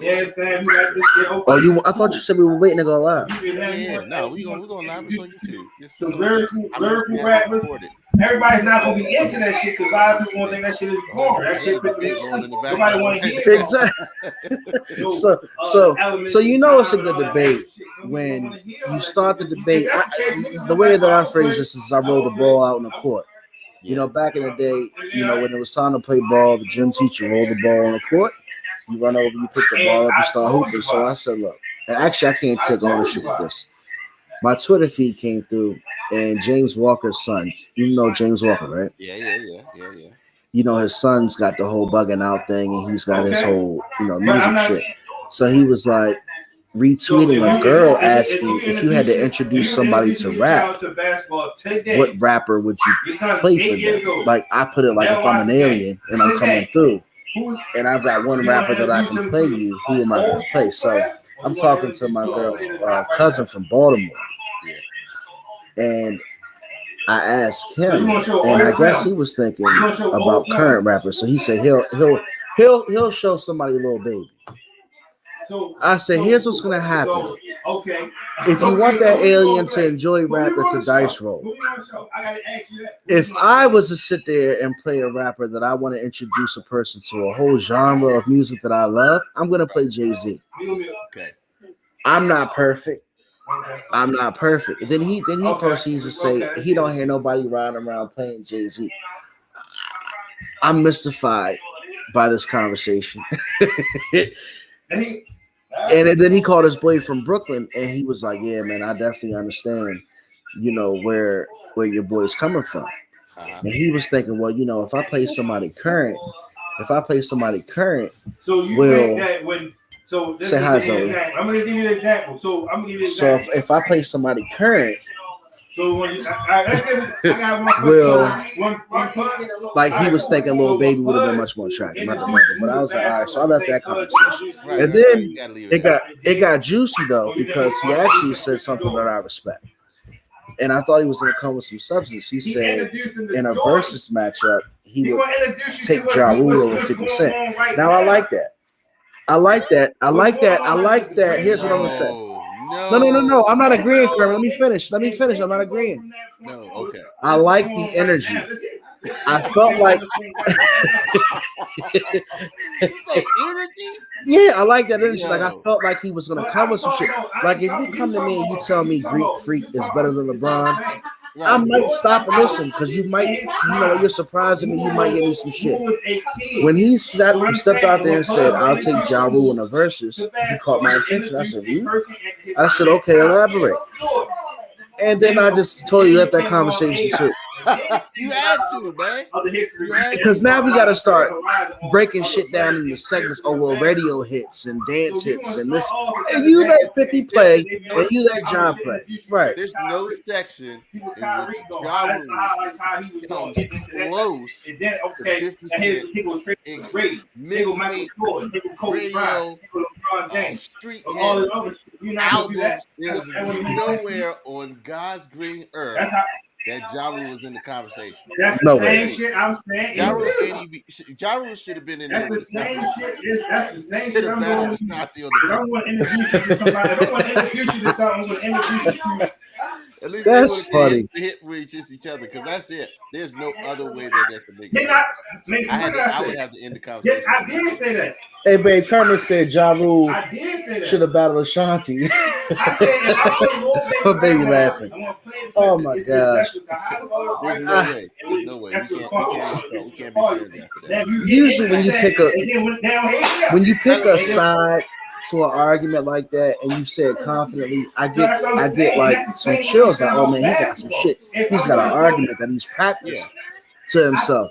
Yeah, Sam, we got this shit open. Oh, I thought you said we were waiting to go live. Yeah, no, we're gonna live this on YouTube. Some lyrical rappers. Everybody's not gonna be into that shit because a lot of people won't think that shit is boring. That shit put me sleep. Nobody want to hear it. Exactly. So you know it's a good debate when you start the debate. The way that I phrase this is I roll the ball out in the court. You know, back in the day, you know, when it was time to play ball, the gym teacher rolled the ball on the court. You run over, you pick the ball up, and start hooping. So I said, look, and actually I can't take ownership of this. My Twitter feed came through, and James Walker's son, you know James Walker, right? Yeah. You know, his son's got the whole bugging out thing, and he's got his whole, you know, music shit. So he was like retweeting a girl asking if you had to introduce somebody to rap, what rapper would you play for them? Like, I put it like if I'm an alien and I'm coming through, and I've got one rapper that I can play you, who am I going to play? So I'm talking to my girl's cousin from Baltimore, and I asked him, and I guess he was thinking about current rappers. So he said he'll show somebody Lil Baby. I said, here's what's gonna happen. If you want that alien to enjoy rap, it's a dice roll. If I was to sit there and play a rapper that I want to introduce a person to a whole genre of music that I love, I'm gonna play Jay-Z. Okay. I'm not perfect. Then he proceeds to say he don't hear nobody riding around playing Jay-Z. I'm mystified by this conversation. And then he called his boy from Brooklyn, and he was like, "Yeah, man, I definitely understand, you know, where your boy's coming from." And he was thinking, well, you know, if I play somebody current, so you think that when say hi, Zoe. I'm gonna give you an example. So if I play somebody current, so when you, I got one like he was thinking Lil Baby would have been much more attractive. But I was like, all right, so I left that conversation. And then it got juicy though, because he actually said something that I respect. And I thought he was gonna come with some substance. He said in a versus matchup, he would take Ja Rule over 50 Cent. Now I like that. Here's what I'm gonna say. No. I'm not agreeing, Kermit. Let me finish. I'm not agreeing. No, okay. I like the energy. I felt like yeah, I like that energy. Like I felt like he was gonna come with some shit. Like if you come to me and you tell me Greek Freak is better than LeBron, I might stop and listen because you might, you're surprising me. You might give me some shit. When he stepped out there and said, "I'll take Ja Rule in the verses," he caught my attention. I said, I said, okay, elaborate. And then I just totally left that conversation too. You had to, man. Because now we got to start breaking shit down into segments. Oh, well, radio hits and dance hits and this. And you let 50 play and you let John play. Right. There's no section in which Ja Rule comes close to 50 Cent in radio, street hits, albums. There's nowhere on God's green earth that Ja Rule was in the conversation. That's the same shit I'm saying. Ja Rule should have been in there. That's the same shit. That's the same shit. I'm going to introduce you to somebody. I don't want to introduce you to something. I'm going to introduce you to. At least that's funny. Hit with each other because that's it. There's no other way that can make it. I would have to end the conversation. I did say that. Hey, babe, Kermit said Ja Rule should have battled Ashanti. I said if I oh, baby laughing. Oh my gosh. There's no way. We can't be that. Usually when you pick a side to an argument like that and you say it confidently, I get like some chills. Like, oh man, he got some shit. He's got an argument that he's practiced to himself.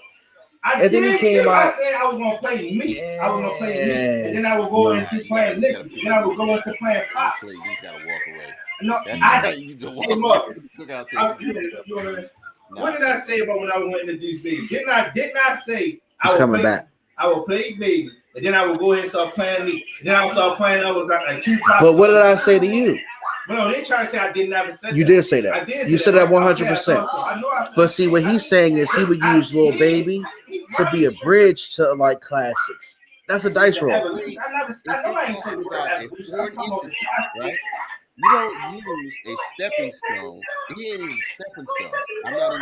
And then he came out. I said I was gonna play me. I was gonna play me, and then I would go into playing Knicks, and then I would go into playing pop. You just gotta walk away. No, what did I say about when I was going to introduce Baby? Didn't I say I would coming back? I will play Baby, and then I will go ahead and start playing me. Then I will start playing other like two. But what did I say to you? No, they try to say I didn't ever say that. You did say that. I did. You said that 100%. But see, what he's saying is he would use Lil Baby to be a bridge to like classics. That's a dice roll. Nobody said right? You don't use a stepping stone. He ain't even a stepping stone.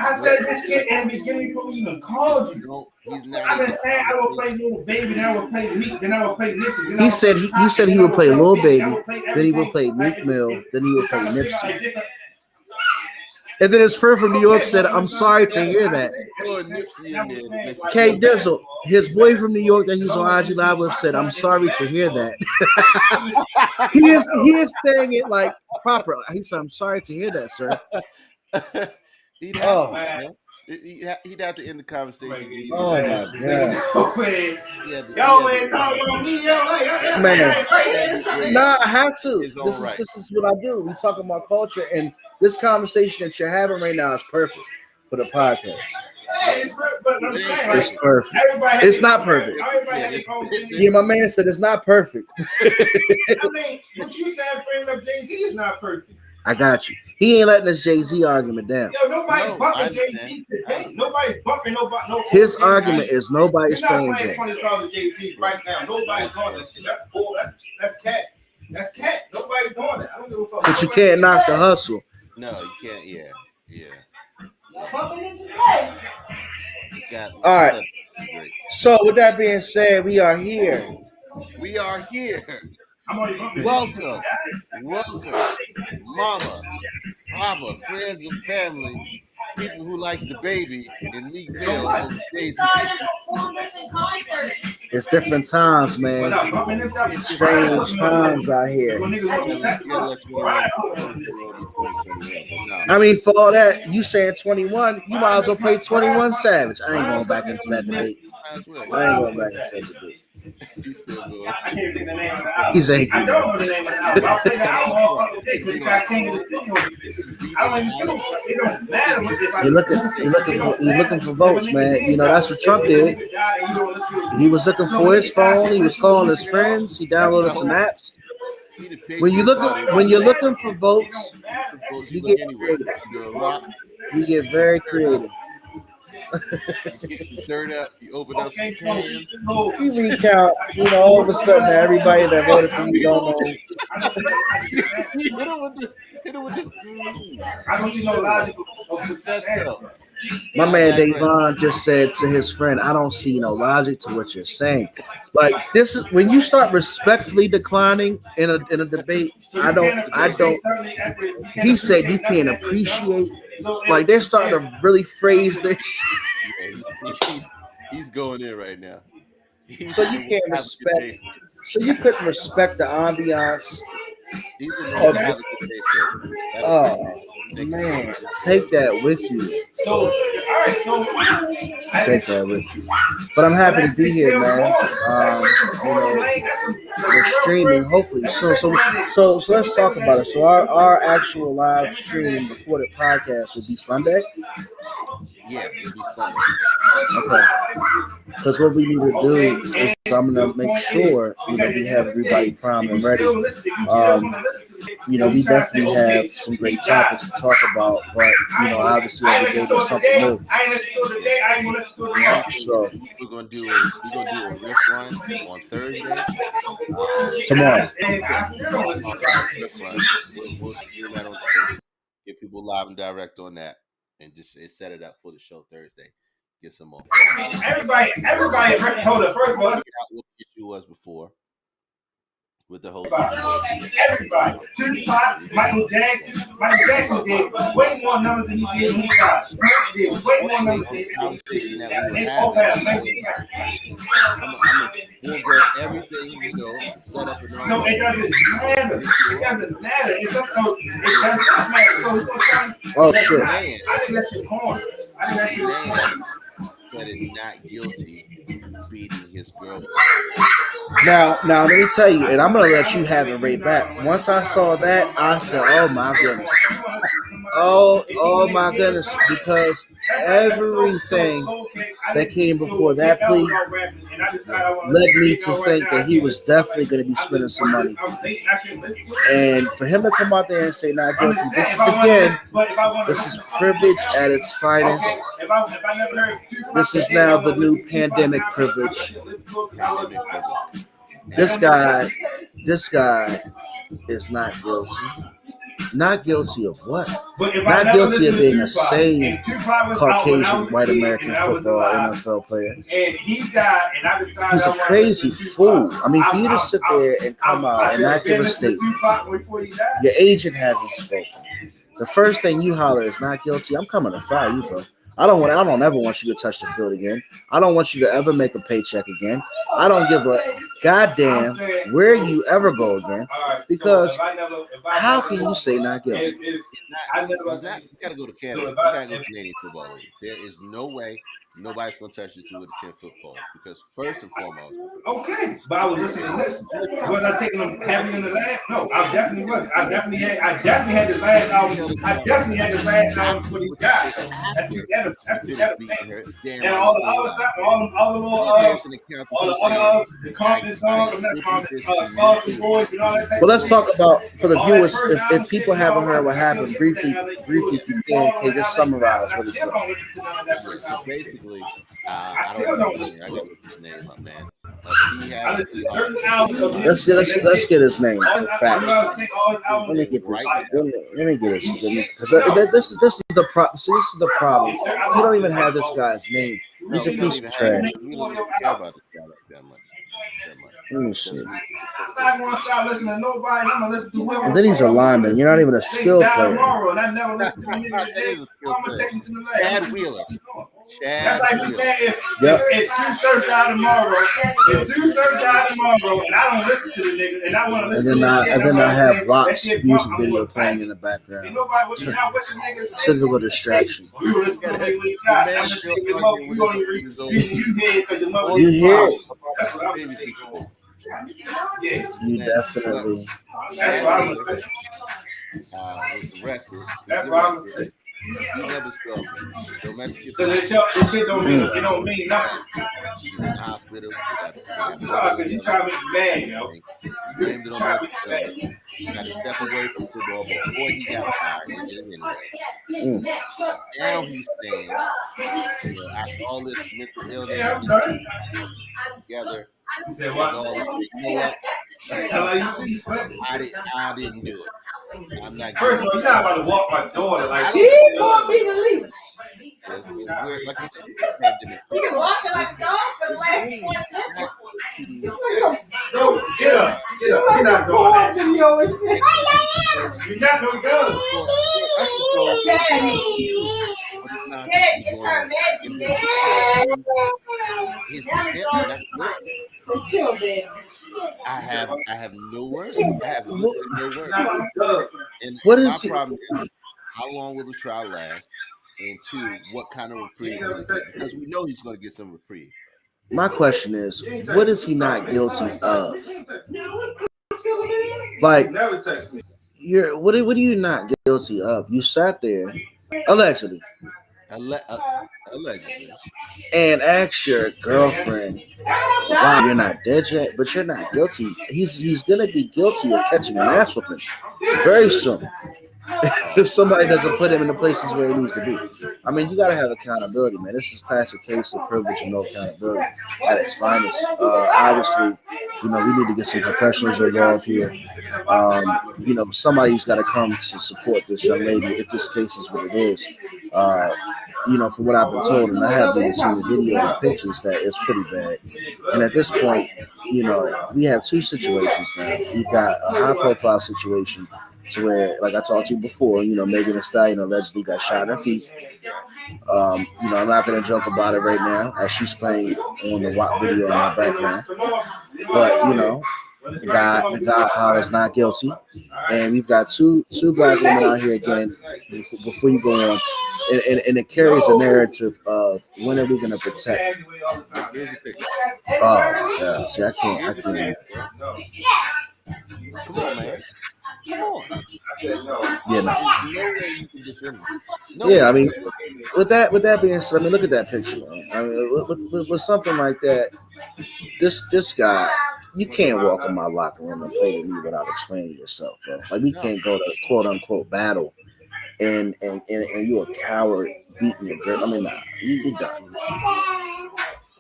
I said this shit in the beginning before we even called you. No, he's not. I've been saying I will play Lil Baby, then I will play Meek, then I will play Nipsey. He said he would play Lil Baby, then he would play Meek Mill, then he would play Nipsey. And then his friend from New York said, "I'm sorry to hear that." K Dizzle, his boy from New York that he's on IG Live with, said, "I'm sorry to hear that." he is saying it like proper. He said, "I'm sorry to hear that, sir." He'd have to end the conversation. Oh my God! Yo, man, talk about me, yo, man. Nah, I have to. This is what I do. We talk about culture, and this conversation that you're having right now is perfect for the podcast. It's perfect. It's not perfect. Yeah, my man said it's not perfect. I mean, what you said bringing up Jay-Z is not perfect. I got you. He ain't letting this Jay-Z argument down. Yo, nobody's bumping Jay-Z today. Nobody's bumping nobody. No, his argument is nobody's playing Jay-Z. 20 songs of Jay-Z right now. Nobody's doing that shit. That's bull. That's cat. That's cat. Nobody's doing that. I don't give a fuck. But you can't knock the hustle. No, you can't. Yeah. All right. So with that being said, we are here. Welcome, Mama, Papa, friends and family, people who like the baby, and Meek Mill and Jay-Z. It's different times, man. Strange times out here. I mean, for all that, you saying 21, you might as well play 21 Savage. I ain't going back into that debate. He's angry. I don't know the name of the album. I'll play the album because the guy came to the city over here. I don't even know. It don't matter. He's looking for votes, man. You know, that's what Trump did. He was looking for his phone. He was calling his friends. He downloaded some apps. When you're looking for votes, you get creative. You get very creative. You turn up, you open up some cans. You recount, all of a sudden everybody that voted for you don't know. I don't see no logic. My man Davon just said to his friend, "I don't see no logic to what you're saying." Like, this is when you start respectfully declining in a debate. I don't. He said you can't appreciate. Like, they're starting to really phrase their. He's going in right now. So you can't respect. So you couldn't respect the ambiance. Oh man, take that with you. Take that with you. But I'm happy to be here, man. We're streaming hopefully. So let's talk about it. So our actual live stream recorded podcast will be Sunday. Yeah, it'll be Sunday. Okay. Because what we need to do is I'm gonna make sure we have everybody primed and ready. We definitely have some great topics to talk about, but obviously every day there's something new. So we're gonna do a riff run on Thursday. Tomorrow. We'll get people live and direct on that, and just set it up for the show Thursday. Get some more. Everybody, hold it. First of all, let's get out what the issue was before with the whole. Everybody, Tupac, Michael Jackson did way more numbers than he did when he died. Did way more numbers than he did. They both had amazing. We'll get everything set up. So it doesn't matter. It doesn't matter. It does not matter. Oh shit! I think that's just corny. That is not guilty beating his girl. Now let me tell you, and I'm gonna let you have it right back. Once I saw that, I said, "Oh my goodness, oh my goodness," because everything that came before that plea led me to think that he was definitely going to be spending some money. And for him to come out there and say not guilty, this is privilege at its finest. never heard this is now the new pandemic privilege. This guy is not guilty. Not guilty of what? Not guilty of being a sane Caucasian white American football NFL player. He's a crazy fool. I mean, for you to sit there and come out and not give a statement, your agent hasn't spoken. The first thing you holler is not guilty. I'm coming to fire you, bro. I don't ever want you to touch the field again. I don't want you to ever make a paycheck again. I don't give a goddamn where you ever go again. Because how can you say not guilty? You got to go to Canada. You got to go to Canadian Football League. There is no way nobody's going to touch you with a 10-foot pole. Because first and foremost. Okay, but I was listening to this. Was I taking them heavy in the last? No, I definitely wasn't. I definitely had this last album. I definitely had this last album for these guys. That's the and all the other stuff, all the little the confidence songs, Boston Boys and all that. Well, let's talk about, for the viewers, if people haven't heard what happened, briefly, if you can just summarize what it was. Basically, I don't know his name, my man. Let's get his name fast. Let me get this. Let me get it. Because this is the problem. See, this is the problem. You don't even have this guy's name. He's a piece of trash. Let me see. I'm not going to stop listening to nobody. I'm going to listen to whoever. And then he's a lineman. You're not even a skilled player. Tomorrow, and I never listen to the niggas. I'm going to take him to the left. Chad Wheeler. That's like you saying if Sue Surf died tomorrow, and I don't listen to the nigga, and I want to listen to and then I have Locke's music video playing in the background. Typical distraction. You hear it. Yeah. You definitely. That's what I was saying. That's what I was saying. So this shit don't mean nothing. Hospital. Because you trying to make me mad, yo. You got to step away from football before he got fired. Now he's saying, after all this mental illness together. He said, what? I didn't do it. I'm not. First of all, you're not about to walk my daughter like she won't be released. It's weird. Like you said, she been walking like a dog for the last 20 minutes. No, get up. You're not doing that. You got no gun. Dad, get her magic. I have no words. I have no words. And what is my problem is, how long will the trial last? And two, what kind of reprieve? Because we know he's going to get some reprieve. My question is, what is he not guilty of? Like, what are you not guilty of? You sat there, allegedly. Allegedly. And ask your girlfriend, wow, you're not dead yet, but you're not guilty. He's gonna be guilty of catching an ass whooping very soon. If somebody doesn't put him in the places where he needs to be. I mean, you gotta have accountability, man. This is classic case of privilege and no accountability at its finest. Obviously, we need to get some professionals involved here. Somebody's got to come to support this young lady if this case is what it is. From what I've been told, and I haven't even seen the video and pictures, that it's pretty bad. And at this point, we have two situations now. We've got a high-profile situation to where, like I talked to you before, Megan Thee Stallion allegedly got shot in her feet. I'm not going to joke about it right now as she's playing on the WAP video in my background. But, the guy hollers not guilty. And we've got two black women out here again, before you go on. And it carries a narrative of when are we going to protect? Oh, yeah. See, I can't. Come on, man. Come on. Yeah, I mean, with that being said, I mean, look at that picture, man. I mean, with something like that, this guy, you can't walk in my locker room and play with me without explaining yourself, bro. Like, we can't go to quote unquote battle and you're a coward beating your girl. I mean, nah, you done.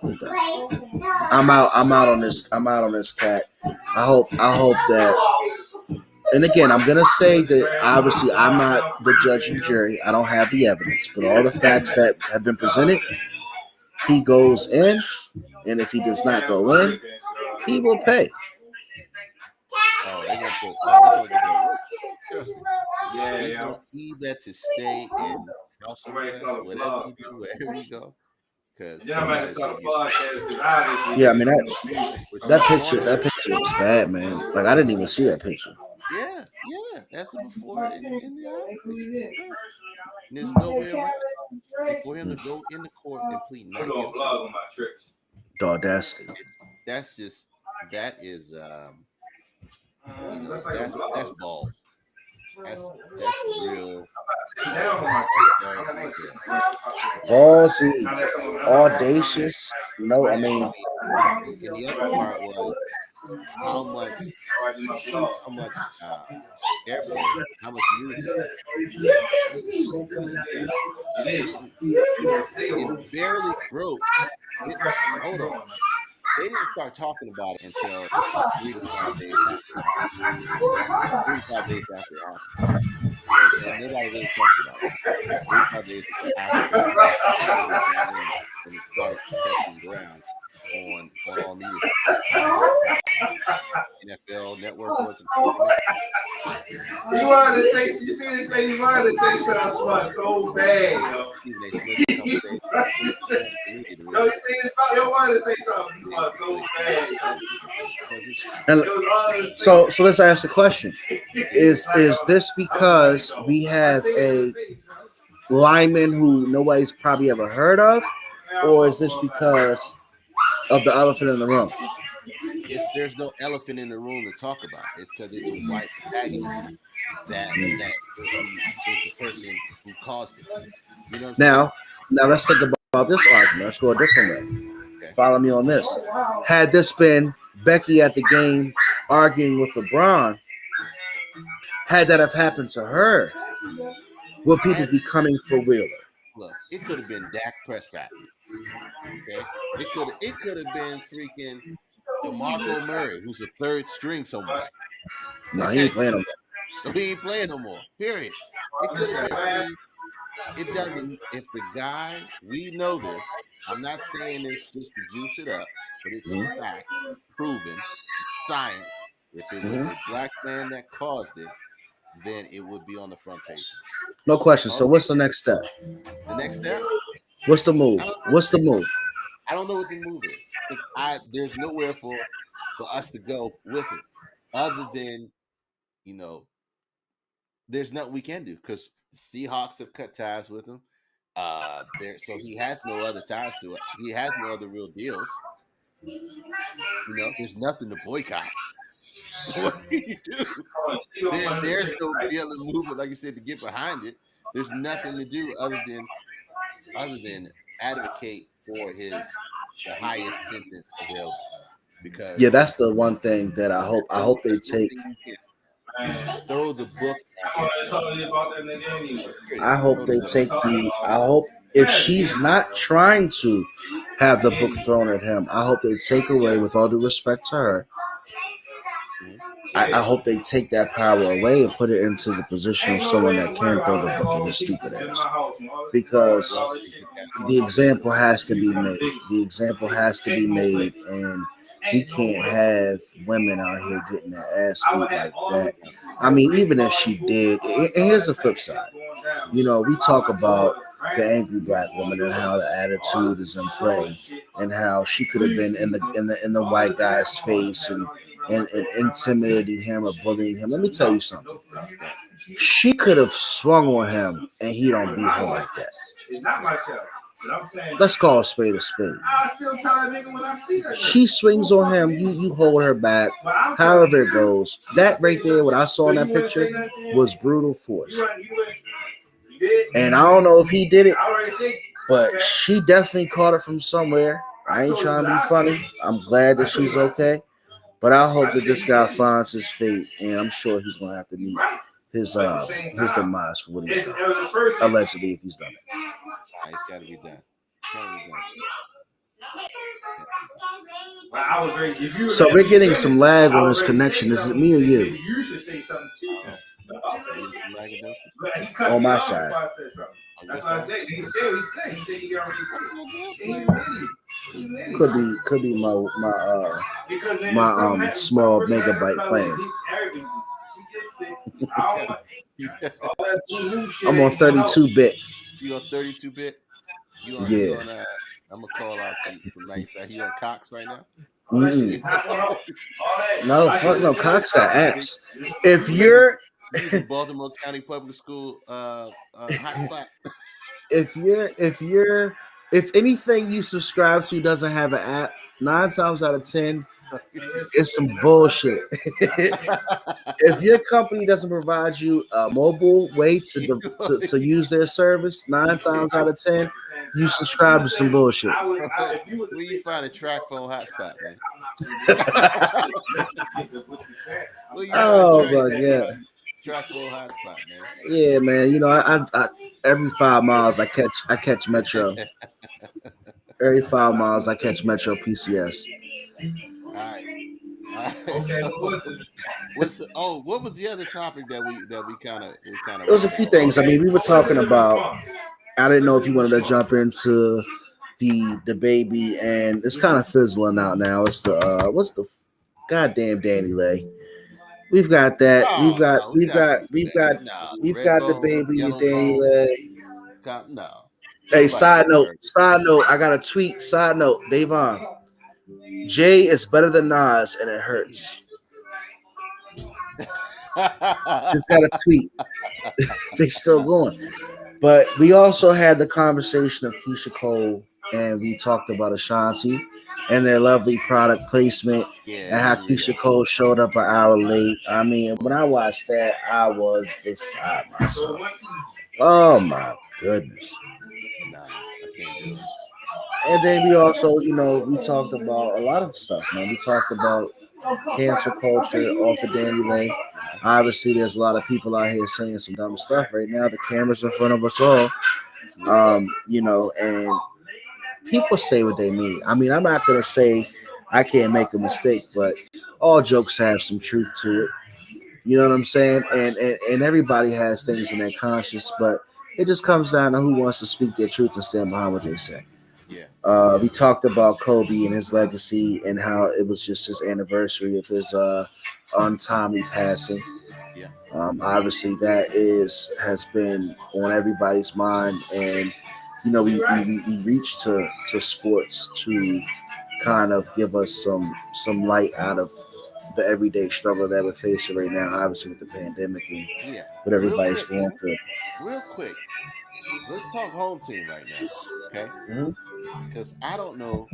You're done. I'm out on this. I'm out on this cat. I hope that. And again, I'm gonna say that obviously I'm not the judge and jury. I don't have the evidence, but all the facts that have been presented, he goes in, and if he does not go in, he will pay. Oh, they're gonna put. Yeah. Either to stay in house arrest, whatever you do, wherever you go. Yeah, I might start a podcast. Yeah, I mean that picture was bad, man. Like I didn't even see that picture. Yeah, that's the before in the office. There's no way around for him to go in the court and plead not guilty. On my tricks. The audacity. That is that's balls. That's real. Ballsy, audacious. No, I mean. And the other part was how much airplay, how much music. It barely broke. Hold on. They didn't start talking about it until 3 to 5 days after. And nobody really talked about it. 3 to 5 days after. And it started catching ground on all media. NFL Network was. You wanted to say, you see this thing, you wanted to say something so bad. You see this, you wanted to say something so bad. So let's ask the question: Is this because we have a lineman who nobody's probably ever heard of, or is this because of the elephant in the room? There's no elephant in the room to talk about. It's because it's a white protagonist that is the person who caused it. You know what I'm now let's think about this argument. Let's go a different way. Okay. Follow me on this. Had this been Becky at the game arguing with LeBron, had that have happened to her, would people be coming for Wheeler? Look, it could have been Dak Prescott. Okay, it could have been freaking DeMarco Murray, who's a third string somewhere. No, he ain't playing no more. He ain't playing no more. Period. It doesn't. If the guy, we know this. I'm not saying this just to juice it up, but it's in fact proven, science. If it was a black man that caused it, then it would be on the front page. No question. So what's the next step? The next step? What's the move? What's the move? I don't know what the move is. Because there's nowhere for us to go with it. Other than, there's nothing we can do because the Seahawks have cut ties with him. So he has no other ties to it. He has no other real deals. There's nothing to boycott. What do you do? There's no real movement, like you said, to get behind it. There's nothing to do other than advocate for the highest sentence available. Because that's the one thing that I hope they take. Throw the book. I hope they take I hope if she's not trying to have the book thrown at him, I hope they take away, with all due respect to her, I hope they take that power away and put it into the position of someone that can throw the book at his stupid ass. Because the example has to be made. The example has to be made, and we can't have women out here getting their ass beat like that. I mean, even if she did, and here's the flip side. We talk about the angry black woman and how the attitude is in play, and how she could have been in the white guy's face and intimidating him or bullying him. Let me tell you something. She could have swung on him, and he don't beat her like that. It's not myself. Let's call a spade a spade. I still tell a nigga when I see her. She swings on him, you hold her back. However it goes, that right there, what I saw in that picture was brutal force. And I don't know if he did it, but she definitely caught it from somewhere. I ain't trying to be funny. I'm glad that she's okay, but I hope that this guy finds his fate, and I'm sure he's gonna have to meet demise for what he's done. Allegedly, if he's done it. It's got to be done. So we're getting some lag on this connection. Is it me or you? You should say something too. On my side. That's what I said. He said he already. Could be my small megabyte plan. I'm on 32-bit. You on 32-bit? Yeah. I'm gonna call out some nice. He on Cox right now? No, fuck no. Cox got apps. If you're Baltimore County Public School hotspot. If anything you subscribe to doesn't have an app, 9 times out of 10, it's some bullshit. If your company doesn't provide you a mobile way to use their service, 9 times out of 10, you subscribe to some bullshit. Where you find a track phone hotspot, man? Oh my god. Track phone hotspot, man. Yeah, man. You know, I every 5 miles I catch Metro. Every 5 miles I catch Metro PCS. All right. Okay. What was the other topic that we kind of? There was a few things. I mean, we were talking about. I didn't know if you wanted to jump into the baby, and it's kind of fizzling out now. It's the what's the goddamn Danny Lay? We've got that. We've got the baby and Danny Lay. No. Hey, side note. I got a tweet. Side note, Davon. Jay is better than Nas, and it hurts. Just got a tweet. They still going. But we also had the conversation of Keisha Cole, and we talked about Ashanti and their lovely product placement and how Keisha Cole showed up an hour late. I mean, when I watched that, I was beside myself. Oh, my goodness. And then we also, you know, we talked about a lot of stuff, man. We talked about cancel culture off of Danny Lay. Obviously, there's a lot of people out here saying some dumb stuff right now. The camera's in front of us all, you know, and people say what they mean. I mean, I'm not going to say I can't make a mistake, but all jokes have some truth to it. You know what I'm saying? And everybody has things in their conscience, but it just comes down to who wants to speak their truth and stand behind what they say. Yeah. We talked about Kobe and his legacy and how it was just his anniversary of his untimely passing. Yeah. Obviously, that has been on everybody's mind, and you know we reached to sports to kind of give us some light out of the everyday struggle that we're facing right now. Obviously, with the pandemic and what everybody's going through. Real quick, let's talk home team right now, okay? Because I don't know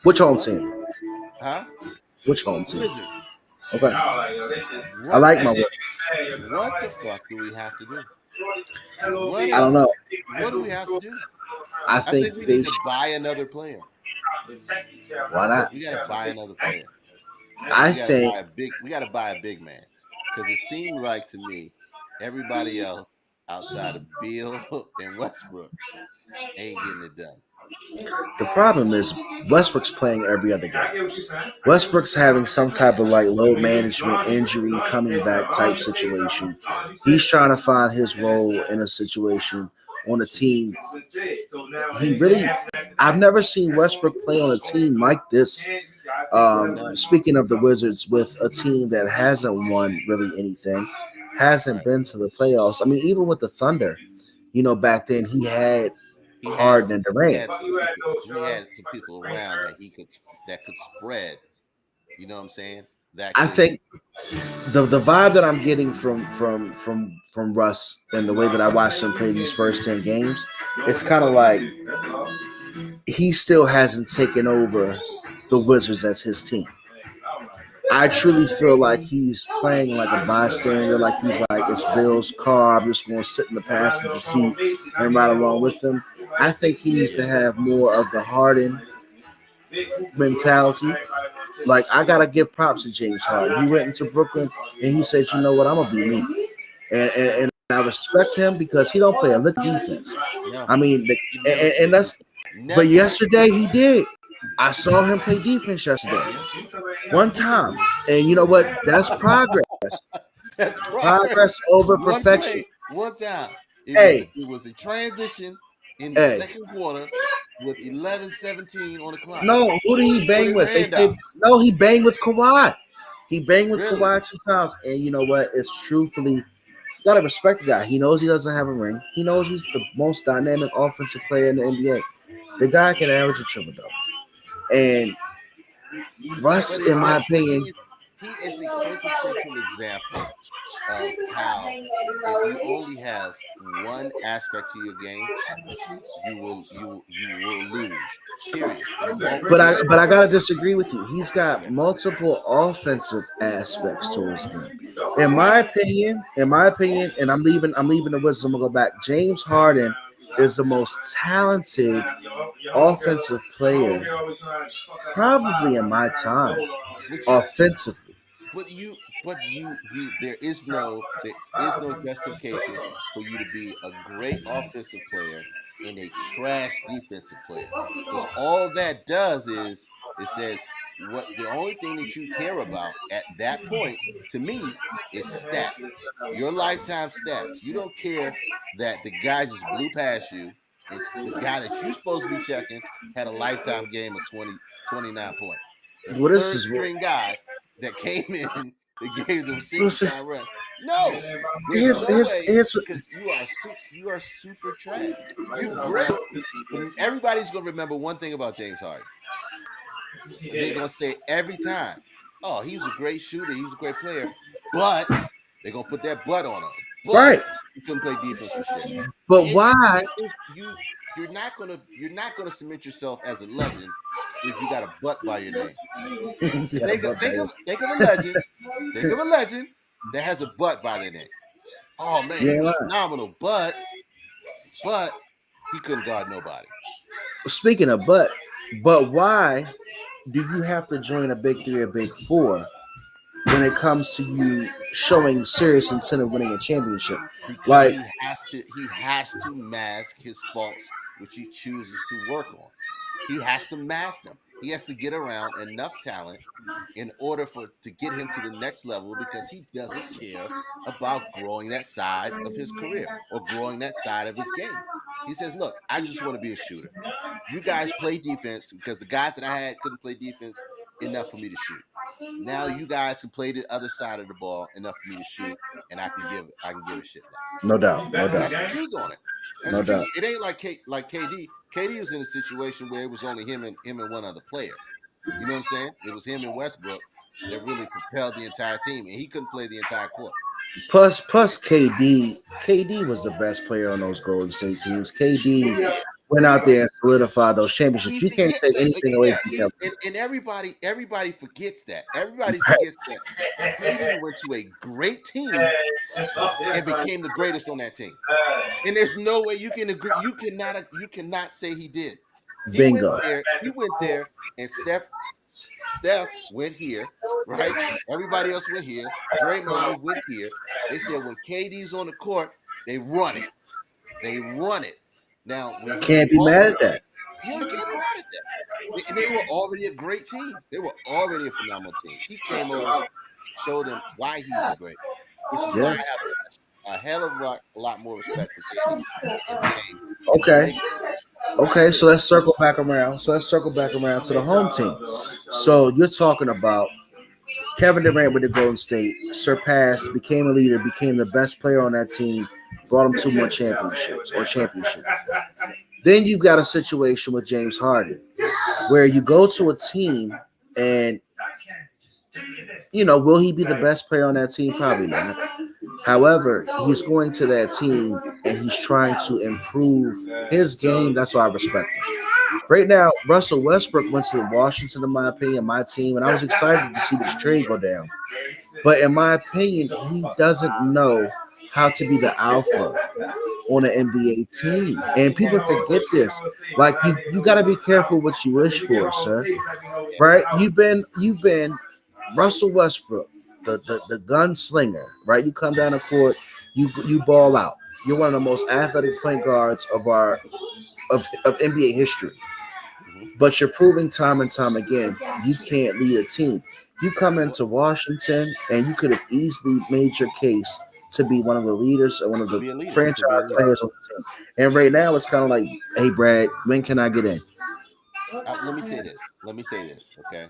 which home team. Huh? Which home team? Wizards. Okay. I like my work. What the fuck do we have to do? I don't know. What do we have to do? I think we they need to buy another player. Why not? We gotta buy another player. We gotta buy a big man. Because it seems like to me, everybody else outside of Beal and Westbrook ain't getting it done. The problem is Westbrook's playing every other game. Westbrook's having some type of like load management, injury, coming back type situation. He's trying to find his role in a situation on a team. I've never seen Westbrook play on a team like this. Speaking of the Wizards, with a team that hasn't won really anything, hasn't been to the playoffs. I mean, even with the Thunder, you know, back then he had Harden and Durant. He had some people around that could spread. You know what I'm saying? I think the vibe that I'm getting from Russ and the way that I watched him play these first 10 games, it's kind of like he still hasn't taken over the Wizards as his team. I truly feel like he's playing like a bystander, like he's like, it's Bill's car, I'm just going to sit in the passenger seat and ride along with him. I think he needs to have more of the Harden mentality. Like, I got to give props to James Harden. He went into Brooklyn and he said, you know what, I'm going to be me. and I respect him because he don't play a lick defense. I mean, and that's. But yesterday he did. I saw him play defense yesterday, one time, and you know what? That's progress. That's progress over perfection. One time. It was a transition in the second quarter with 11-17 on the clock. No, who did he bang with? He banged with Kawhi. He banged with Kawhi 2 times. And you know what? It's truthfully, you gotta respect the guy. He knows he doesn't have a ring. He knows he's the most dynamic offensive player in the NBA. The guy can average a triple double. And Russ, in my opinion, he is the quintessential example of how if you only have one aspect to your game, you will lose. Period. But I gotta disagree with you. He's got multiple offensive aspects to his game. In my opinion, and I'm leaving the wisdom to go back. James Harden is the most talented offensive player probably in my time, offensively. But there is no justification for you to be a great offensive player and a trash defensive player. Because all that does is it says what the only thing that you care about at that point to me is stats. Your lifetime stats. You don't care that the guy just blew past you. And the guy that you're supposed to be checking had a lifetime game of 29 points. What is this string guy that came in and gave them 6-time rest? No, here's because you are super trash. You're great. Everybody's gonna remember one thing about James Harden. They're gonna say every time, "Oh, he was a great shooter. He was a great player," but they're gonna put that butt on him. But right. You couldn't play defense for shit. But why? You're not gonna submit yourself as a legend if you got a butt by your name. think of a legend. Think of a legend that has a butt by their name. Oh man, he was phenomenal, but he couldn't guard nobody. Speaking of but why do you have to join a big 3 or big 4 when it comes to you showing serious intent of winning a championship? Like he has to mask his faults, which he chooses to work on. He has to mask them. He has to get around enough talent in order to get him to the next level because he doesn't care about growing that side of his career or growing that side of his game. He says, look, I just want to be a shooter. You guys play defense because the guys that I had couldn't play defense enough for me to shoot. Now you guys can play the other side of the ball enough for me to shoot, and I can give a shit less. No doubt. That's the truth on it. No doubt. It ain't like KD. KD was in a situation where it was only him and one other player. You know what I'm saying? It was him and Westbrook that really propelled the entire team, and he couldn't play the entire court. Plus KD was the best player on those Golden State teams. KD went out there and solidified those championships. You can't take anything away from him. And everybody forgets that. Everybody forgets that KD went to a great team and became the greatest on that team. And there's no way you can agree. You cannot say he did. Bingo. He went there, and Steph went here, right? Everybody else went here. Draymond went here. They said when KD's on the court, they run it. They run it. Now, you can't be mad at that. You can't be mad at that. They were already a great team. They were already a phenomenal team. He came over, showed them why he was great, which is why I have a hell of a lot more respect for KD. Okay, so let's circle back around. To the home team. So you're talking about Kevin Durant with the Golden State, surpassed, became a leader, became the best player on that team, brought him 2 more championships. Then you've got a situation with James Harden where you go to a team and, will he be the best player on that team? Probably not. However, he's going to that team and he's trying to improve his game. That's why I respect him. Right now, Russell Westbrook went to Washington, in my opinion, my team, and I was excited to see this trade go down. But in my opinion, he doesn't know how to be the alpha on an NBA team. And people forget this. Like, you got to be careful what you wish for, sir. Right? You've been Russell Westbrook, the gunslinger, right? You come down the court, You ball out. You're one of the most athletic point guards of NBA history. But you're proving time and time again you can't lead a team. You come into Washington and you could have easily made your case to be one of the leaders or one of the franchise players on the team. And right now it's kind of like, hey Brad, when can I get in? Let me say this, okay?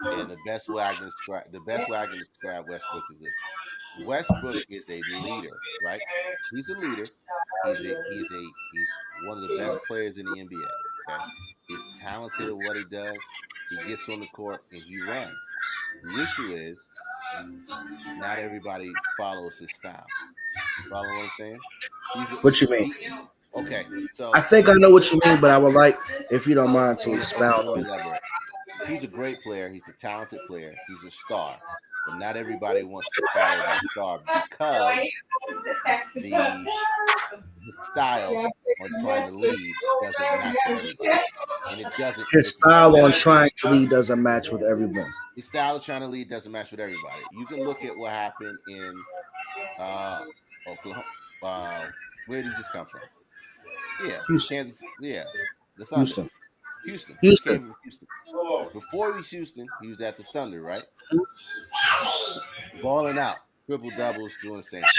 And the best way I can describe Westbrook is this. Westbrook is a leader, right? He's a leader. He's one of the best players in the NBA. Okay, he's talented at what he does. He gets on the court and he runs. The issue is not everybody follows his style. You follow what I'm saying? What you mean? Okay, so I think I know what you mean, but I would like, if you don't mind, to expound on it. He's a great player. He's a talented player. He's a star. But not everybody wants to follow that star because the style on trying to lead doesn't match everybody. And it doesn't. His style on trying to lead doesn't match with everyone. His style of trying to lead doesn't match with everybody. You can look at what happened in Oklahoma. Where did he just come from? Yeah, Houston. Kansas. Yeah, the Thunder. Houston. Before he was Houston, he was at the Thunder, right? Balling out, triple doubles, doing the same thing.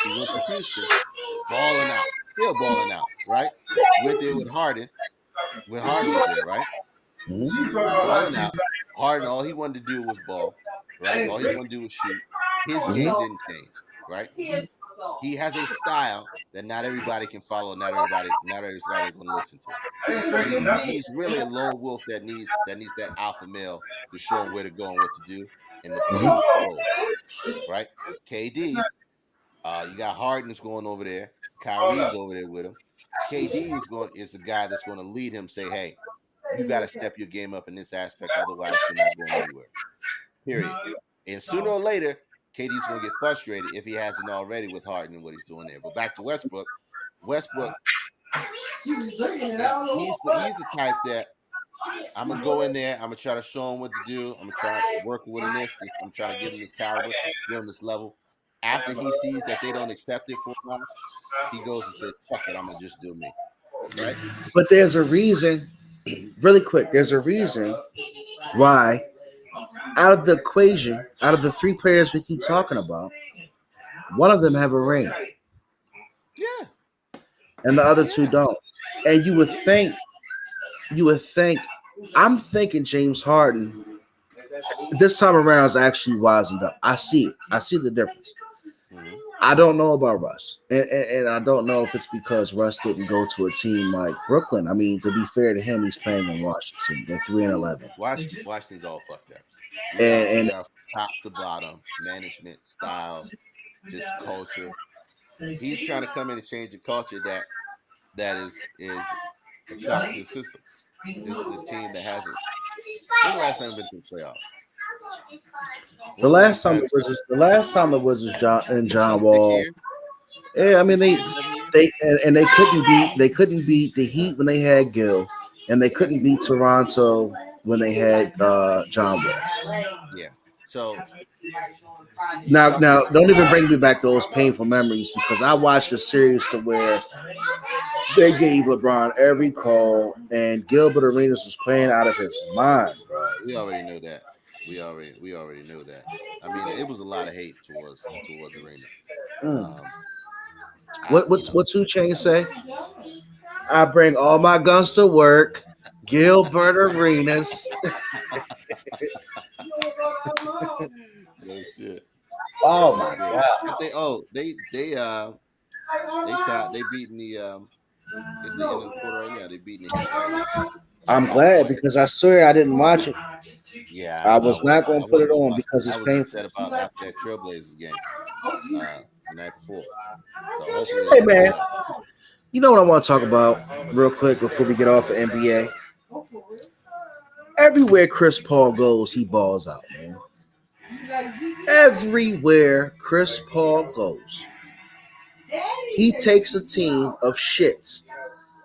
He went to Houston, balling out, still balling out, right? Went there with Harden. When Harden was there, right? Balling out. Harden, all he wanted to do was ball, right? All he wanted to do was shoot. His game didn't change, right? He has a style that not everybody can follow, not everybody can listen to. He's really a lone wolf that needs that alpha male to show him where to go and what to do and the play role, right? KD, you got Harden's going over there, Kyrie's over there with him. KD is the guy that's going to lead him. Say, hey, you got to step your game up in this aspect, otherwise you're not going anywhere. Period. And sooner or later, KD's going to get frustrated if he hasn't already with Harden and what he's doing there. But back to Westbrook. He's the type that I'm going to go in there. I'm going to try to show him what to do. I'm going to try to work with him this. I'm trying to give him this caliber, give him this level. After he sees that they don't accept it for him, he goes and says, fuck it, I'm going to just do me. Right? But there's a reason, really quick, there's a reason why out of the equation, out of the three players we keep talking about, one of them have a ring. Yeah. And the other two don't. And you would think, I'm thinking James Harden this time around is actually wisened up. I see it. I see the difference. I don't know about Russ. And I don't know if it's because Russ didn't go to a team like Brooklyn. I mean, to be fair to him, he's playing in Washington. They're 3-11. Washington's all fucked up. And top to bottom, management, style, just culture. He's trying to come in and change the culture that is a shock to the system. This is a team that hasn't. When the last time been to the playoffs? The last time the Wizards John Wall. Yeah, I mean they couldn't beat the Heat when they had Gill, and they couldn't beat Toronto when they had John Wall. Yeah. So now don't even bring me back those painful memories, because I watched a series to where they gave LeBron every call and Gilbert Arenas was playing out of his mind, bro. We already knew that. We already knew that. I mean, it was a lot of hate towards Arenas. What 2 Chainz say? I bring all my guns to work. Gilbert Arenas. No shit. Oh my god. They beating the it's the end of the quarter right now. They beating the I'm glad, because I swear I didn't watch it. Yeah, I was not going to put it on because it's painful. About after that Trailblazers game, the night before. So hopefully, hey man, you know what I want to talk about real quick before we get off the NBA? Everywhere Chris Paul goes, he balls out, man. Everywhere Chris Paul goes, he takes a team of shits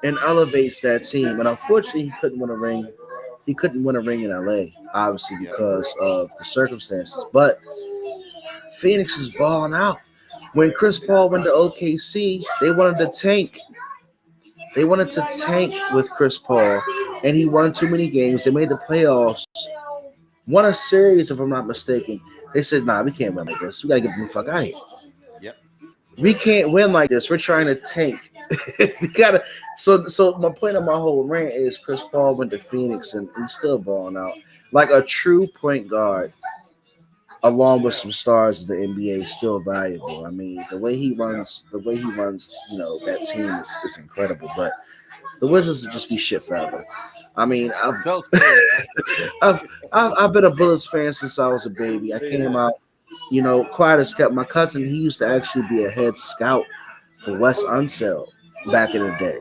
and elevates that team. And unfortunately, he couldn't win a ring. He couldn't win a ring in LA, obviously, because of the circumstances. But Phoenix is balling out. When Chris Paul went to OKC, they wanted to tank. They wanted to tank with Chris Paul, and he won too many games. They made the playoffs, won a series, if I'm not mistaken. They said, "Nah, we can't win like this. We gotta get the fuck out of here. Yep. We can't win like this. We're trying to tank. We gotta." So my point of my whole rant is Chris Paul went to Phoenix, and he's still balling out like a true point guard. Along with some stars of the NBA, still valuable. I mean, the way he runs, you know, that team is incredible. But the Wizards will just be shit forever. I mean, I've been a Bullets fan since I was a baby. I came out, you know, quiet as kept. My cousin, he used to actually be a head scout for Wes Unseld back in the day.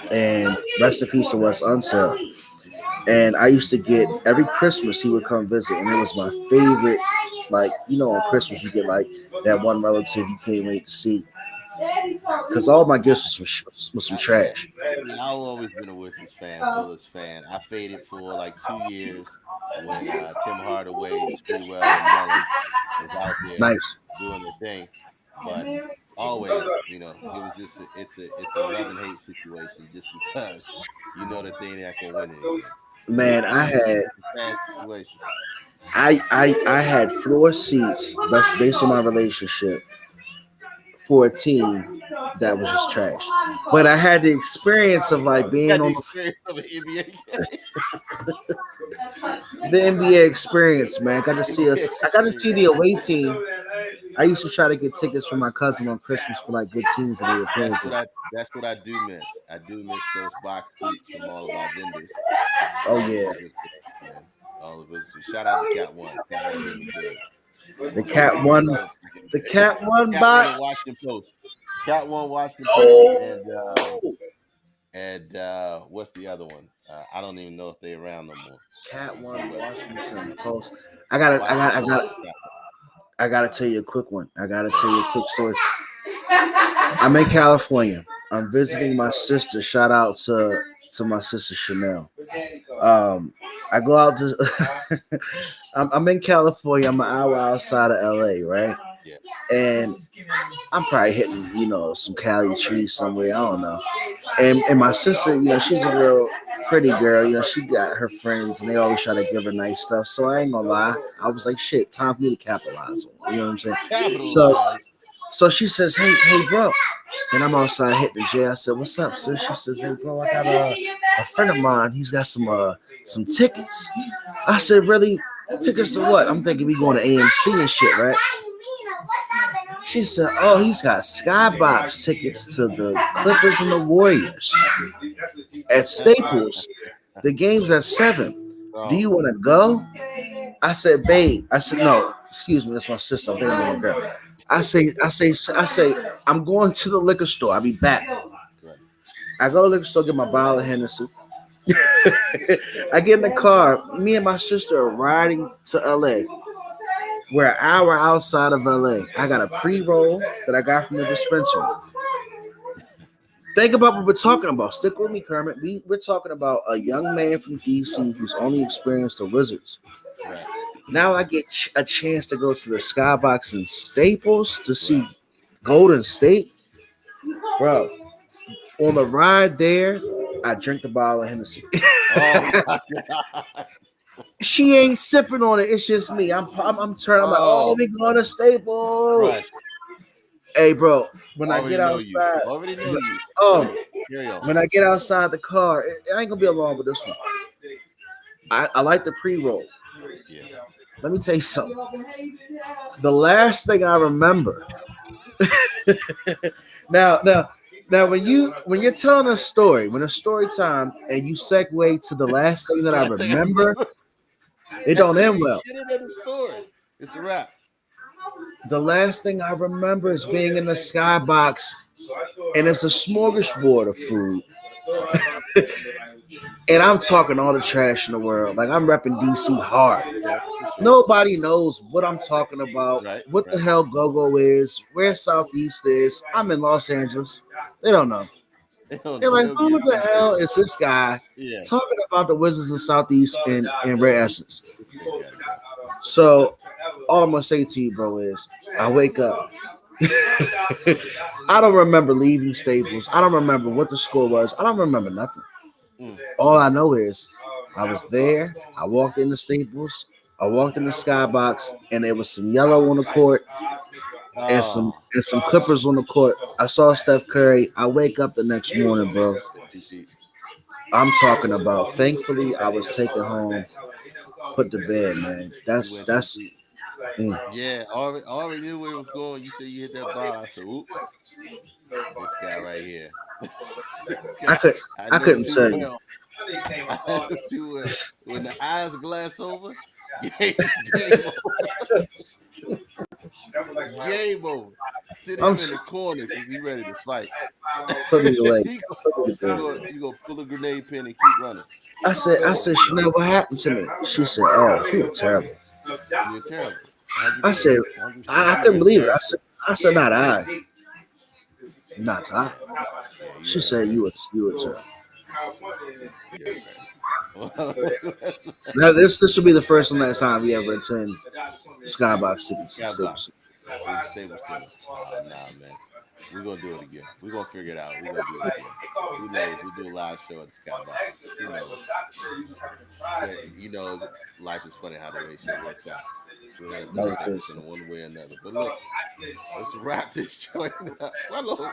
And rest in peace to Wes Unseld. And I used to get every Christmas he would come visit, and it was my favorite. Like, you know, on Christmas you get like that one relative you can't wait to see. Because all my gifts was some trash. I've always been a Wizards fan, Bullets fan. I faded for like 2 years when Tim Hardaway, Sprewell, and Mullen was out there doing the thing. But always, you know, it was just it's a love-and-hate situation just because you know that they ain't not gonna win it. Man, I had floor seats. That's based on my relationship for a team that was just trash. But I had the experience of like being on the NBA the NBA experience, man. I got to see the away team. I used to try to get tickets from my cousin on Christmas for like good teams that they were playing. That's what I do miss. I do miss those box seats from all of our vendors. Oh yeah. All of us. Shout out to Cat One. Cat One did me good. The Cat One box. Washington Post. Cat One Washington Post. And what's the other one? I don't even know if they're around no more. Cat One Washington Post. I gotta tell you a quick one. I gotta tell you a quick story. I'm in California. I'm visiting my sister. Shout out to my sister Chanel. I go out to I'm in California. I'm an hour outside of LA, right? Yeah. And I'm probably hitting, you know, some Cali trees somewhere. I don't know. And my sister, you know, she's a real pretty girl. You know, she got her friends and they always try to give her nice stuff. So I ain't gonna lie. I was like, shit, time for me to capitalize on. You know what I'm saying? So she says, hey, bro. And I'm outside hitting the J. I said, what's up, sis? She says, hey, bro, I got a friend of mine. He's got some tickets. I said, really? Tickets to what? I'm thinking we going to AMC and shit, right? She said, oh, he's got Skybox tickets to the Clippers and the Warriors at Staples. The game's at 7. Do you want to go? I said, babe. I said, no, excuse me, that's my sister. I'm thinking of my girl. I say, I'm going to the liquor store. I'll be back. I go to the liquor store, get my bottle of Hennessy. I get in the car. Me and my sister are riding to LA. We're an hour outside of LA. I got a pre-roll that I got from the dispensary. Think about what we're talking about. Stick with me, Kermit. We're talking about a young man from DC who's only experienced the Wizards. Right. Now I get a chance to go to the Skybox in Staples to see Golden State. Bro, on the ride there, I drink the bottle of Hennessy. Oh my God. She ain't sipping on it. It's just me. I'm turning. I'm like, oh, we going to Staples. Right. Hey, bro, when I get outside, when I get outside the car, it ain't gonna be along with this one. I like the pre-roll. Yeah. Let me tell you something. The last thing I remember. now, when you're telling a story, when it's story time, and you segue to the last thing that I remember, it don't end well. It's a wrap. The last thing I remember is being in the Skybox, and it's a smorgasbord of food. And I'm talking all the trash in the world. Like, I'm repping DC hard. Nobody knows what I'm talking about, what the hell Go-Go is, where Southeast is. I'm in Los Angeles. They don't know. They're like, who the hell is this guy talking about the Wizards in Southeast and Rare Essence? So all I'm going to say to you, bro, is I wake up. I don't remember leaving Staples. I don't remember what the score was. I don't remember nothing. All I know is I was there. I walked into Staples. I walked in the skybox, and there was some yellow on the court and some Clippers on the court. I saw Steph Curry. I wake up the next morning, bro. I'm talking about. Thankfully, I was taken home, put to bed, man. That's. Yeah, already knew where it was going. You said you hit that bar. I said, "Oop, this guy right here." I couldn't tell you. Too well. When the eyes glass over, game over. Game over. Sit him in the corner because he's ready to fight. Put me away. You go pull a grenade pin and keep running. I said, Chanel, what happened to me? She said, oh, you're terrible. You're terrible. I said, I couldn't believe it. I said, not I. Not I. She said, you were terrible. Now this will be the first and last time we ever attend Skybox tickets. Nah, man. We're gonna do it again. We're gonna figure it out. We're gonna do it again. Who knows? We do a live show at Skybox. Who knows? You know, life is funny how the ratio works out. We're gonna do this in one way or another. But look, let's wrap this joint up.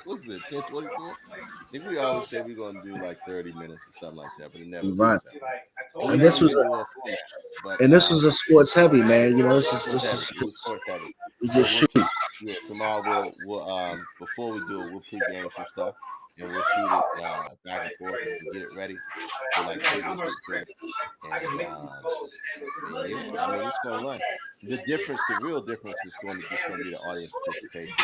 What's it? 10:24? I think we always say we're gonna do like 30 minutes or something like that, but it never. Right. And this was a sports heavy, man. You know, this is sports heavy. We just shoot. Yeah, tomorrow we'll before we do it, we'll pre-game some stuff and we'll shoot it back and forth and get it ready for like and yeah, I mean it's gonna run. The real difference is going to be the audience participation.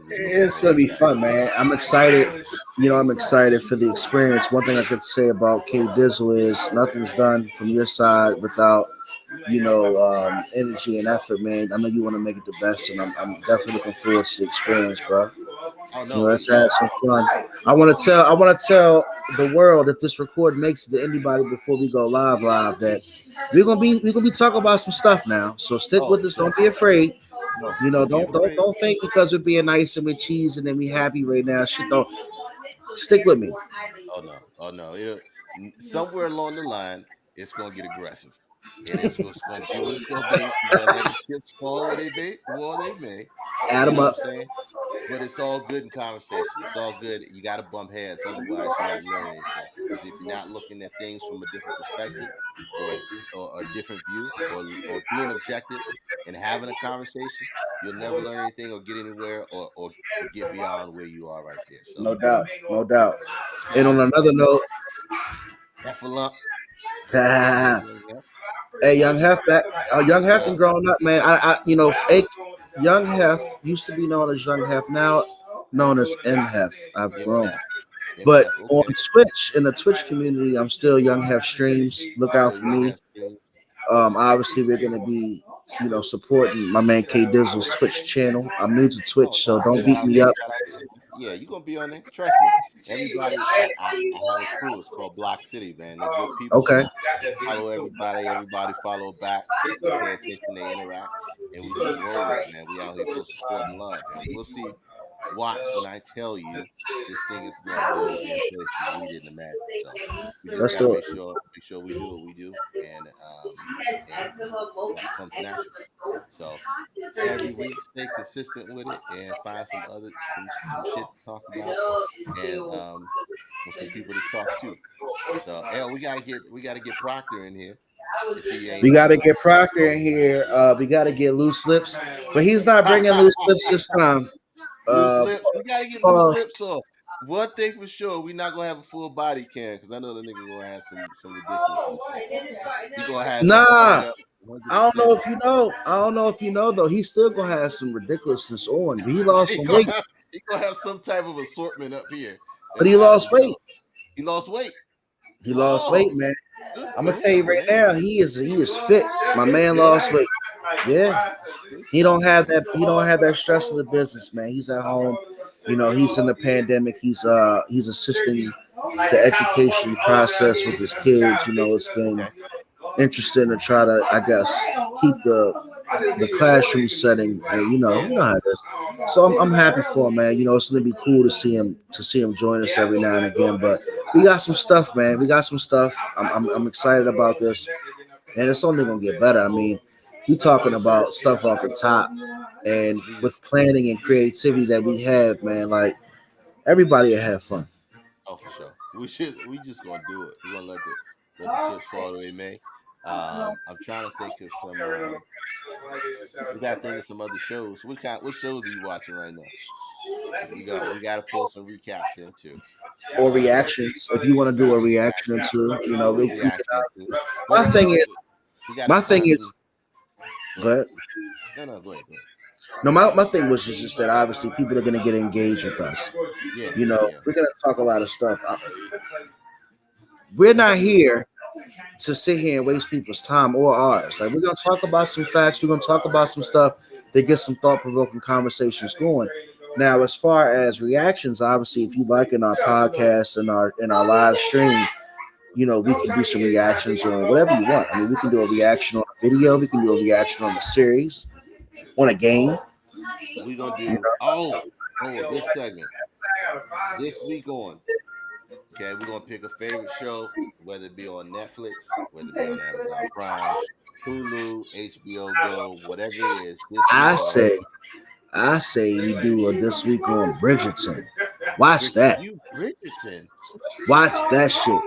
It's gonna be fun, man. I'm excited. You know, I'm excited for the experience. One thing I could say about K Dizzle is nothing's done from your side without, you know, energy and effort, man. I know you want to make it the best, and I'm definitely looking forward to the experience, bro. Oh, no. You know, let's have some fun. I want to tell the world, if this record makes it to anybody before we go live, that we're gonna be talking about some stuff now. So stick with us. Don't be afraid. You know, don't think because we're being nice and we're cheesing and we happy right now. Shit, don't stick with me. Oh no. Somewhere along the line, it's gonna get aggressive. And it's going to be what it's going to be. You're going to let the chips fall where they may. Add them up. But it's all good in conversation. It's all good. You got to bump heads. Otherwise, you're not learning anything. Because if you're not looking at things from a different perspective or a different view or being objective and having a conversation, you'll never learn anything or get anywhere or get beyond where you are right there. So, no doubt. And on another note, hey, Young Hef back. Young Hef been growing up, man. Young Hef used to be known as Young Hef, now known as M Hef. I've grown. But on Twitch, in the Twitch community, I'm still Young Hef Streams. Look out for me. Obviously, we're gonna be, you know, supporting my man K Dizzle's Twitch channel. I'm new to Twitch, so don't beat me up. Yeah, you're gonna be on there. Trust me. Everybody, I have a crew. It's called Block City, man. They're good people. Okay. Follow everybody. Everybody follow back. They pay attention. They interact, and we just roll it, man. We out here for support and love. And we'll see. Watch when I tell you this thing is going to go in place we didn't imagine. So let's do it. Make sure we do what we do, and it comes natural. So every week, stay consistent with it, and find some shit to talk about, and some people to talk to. So we gotta get Proctor in here. We got to get Proctor in here. We got to get Loose Lips, but he's not bringing Loose Lips this time. We gotta get loose lips off. One thing for sure, we're not gonna have a full body cam because I know the nigga gonna have some ridiculous. He gonna have I don't know if you know though. He's still gonna have some ridiculously on. He lost some weight. He gonna have some type of assortment up here. But he lost weight. He lost weight. He lost weight, man. I'm gonna tell you right now, he is fit. My man lost weight. Yeah. He don't have that stress of the business, man. He's at home. You know, he's in the pandemic. He's assisting the education process with his kids. You know, it's been interesting to try to, I guess, keep the the classroom setting, and you know how it is. So I'm happy for him, man. You know, it's gonna be cool to see him join us every now and again. But we got some stuff, man. We got some stuff. I'm excited about this, and it's only gonna get better. I mean, we talking about stuff off the top, and with planning and creativity that we have, man. Like everybody will have fun. Oh, for sure. We just gonna do it. We're gonna let the chips fall the way it may. I'm trying to think of some. We gotta think of some other shows. What shows are you watching right now? We gotta pull some recaps in too. Or reactions. If you want to do a reaction or two, you know, my thing is. Go ahead. No, go ahead. No, my thing was just that obviously people are going to get engaged with us. Yeah, you know, we're going to talk a lot of stuff. We're not here to sit here and waste people's time or ours. Like, we're going to talk about some facts. We're going to talk about some stuff that gets some thought-provoking conversations going. Now, as far as reactions, obviously, if you like in our podcast and our live stream, you know, we can do some reactions on whatever you want. I mean, we can do a reaction on a video. We can do a reaction on a series, on a game. We're going to do, this segment. This week on. Okay, we're going to pick a favorite show, whether it be on Netflix, whether it be on Amazon Prime, Hulu, HBO Go, whatever it is. I say we do a This Week on Bridgerton. Watch that. Bridgerton. Watch that shit.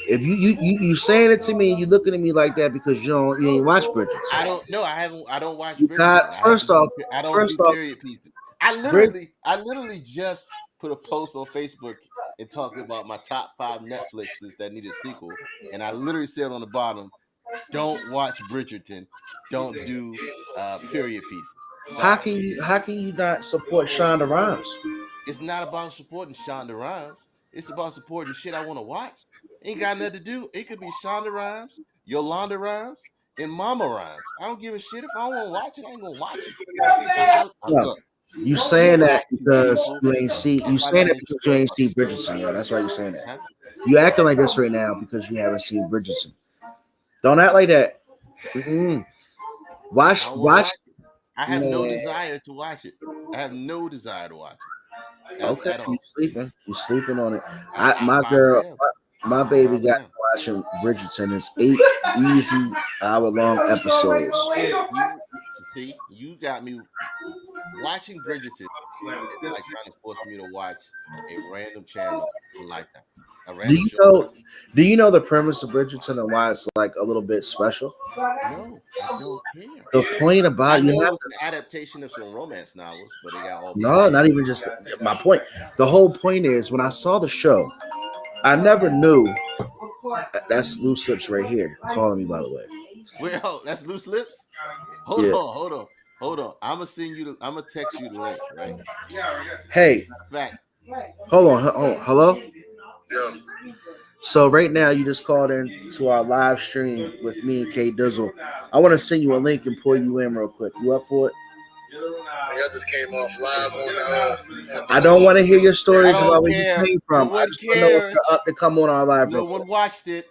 If you saying it to me and you looking at me like that because you ain't watch Bridgerton. I don't know. I don't watch Bridgerton. God, first off, period pieces. I literally just put a post on Facebook and talked about my top 5 Netflixes that need a sequel, and I literally said on the bottom, "Don't watch Bridgerton. Don't do period pieces." So, how can you not support Shonda Rhimes? It's not about supporting Shonda Rhimes. It's about supporting shit I want to watch. Ain't got nothing to do. It could be Shonda Rhimes, Yolanda Rhimes, and Mama Rhimes. I don't give a shit. If I don't want to watch it, I ain't gonna watch it. You saying that because you ain't see Bridgerton, yo. That's why you're saying that. You acting like this right now because you haven't seen Bridgerton. Don't act like that. Watch. I have no desire to watch it. I have no desire to watch it. Okay, you sleeping. You sleeping on it. My baby got watching Bridgerton. It's 8 easy hour-long episodes. See, you got me watching Bridgerton. Like trying to force me to watch a random channel in Lifetime. Do you know the premise of Bridgerton and why it's like a little bit special? No, I don't care. The point about it's an adaptation of some romance novels, but they got all. No, not even just my point. The whole point is when I saw the show, I never knew. That's Loose Lips right here calling me, by the way. Well, that's Loose Lips. Hold on. I'm gonna text you the link, right? Hey. Hold on. Hello. Yeah. So right now you just called in to our live stream with me and K Dizzle. I want to send you a link and pull you in real quick. You up for it? I just came off live on I don't want to hear your stories about where you came from. I just want to know if you're up to come on our live. No one watched it.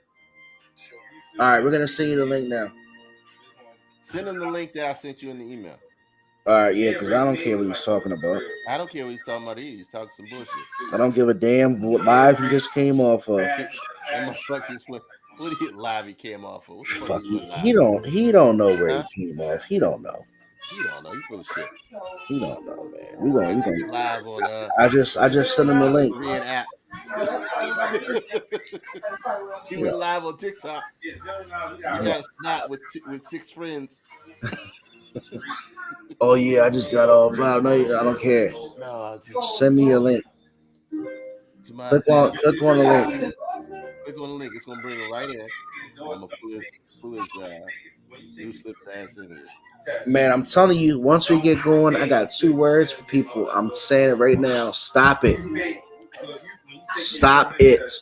All right, we're gonna send you the link now. Send him the link that I sent you in the email. All right, yeah, because I don't care what he's talking about. I don't care what he's talking about. He's talking some bullshit. I don't give a damn what live he just came off of. What live he came off of? Fuck he don't know where he came off. He don't know. He don't know. He full of shit. He don't know, man. We gonna live on. I just sent him the link. Korean app. He went live on TikTok. You got a snap with 6 friends. Oh yeah, I just got off. No, I don't care. No, send me your link. Click on the link. Click on the link. It's gonna bring it right in. I'm gonna put his Loose Lips ass in it. Man, I'm telling you, once we get going, I got 2 words for people. I'm saying it right now. Stop it. Stop it.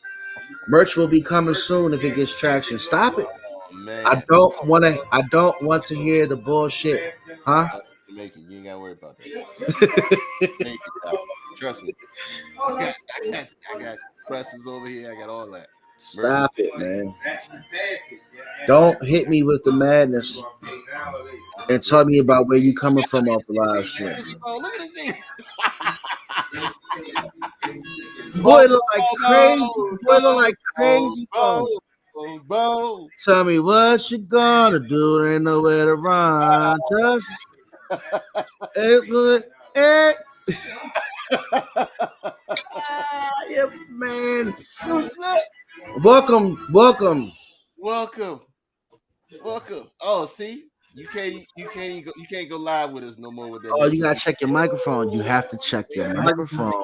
Merch will be coming soon if it gets traction. Stop it. Man. I don't want to hear the bullshit. Huh? You ain't gotta worry about that. Trust me. I got presses over here. I got all that. Stop it, man. Don't hit me with the madness. and tell me about where you coming from off the live stream. Oh, look at this thing. Boy, look like crazy. Boy, look like crazy. Bo. Tell me what you gonna do. There ain't nowhere to run. Just yeah, man. Welcome. Oh, see, you can't go live with us no more with that. Oh, you gotta check your microphone. You have to check your microphone.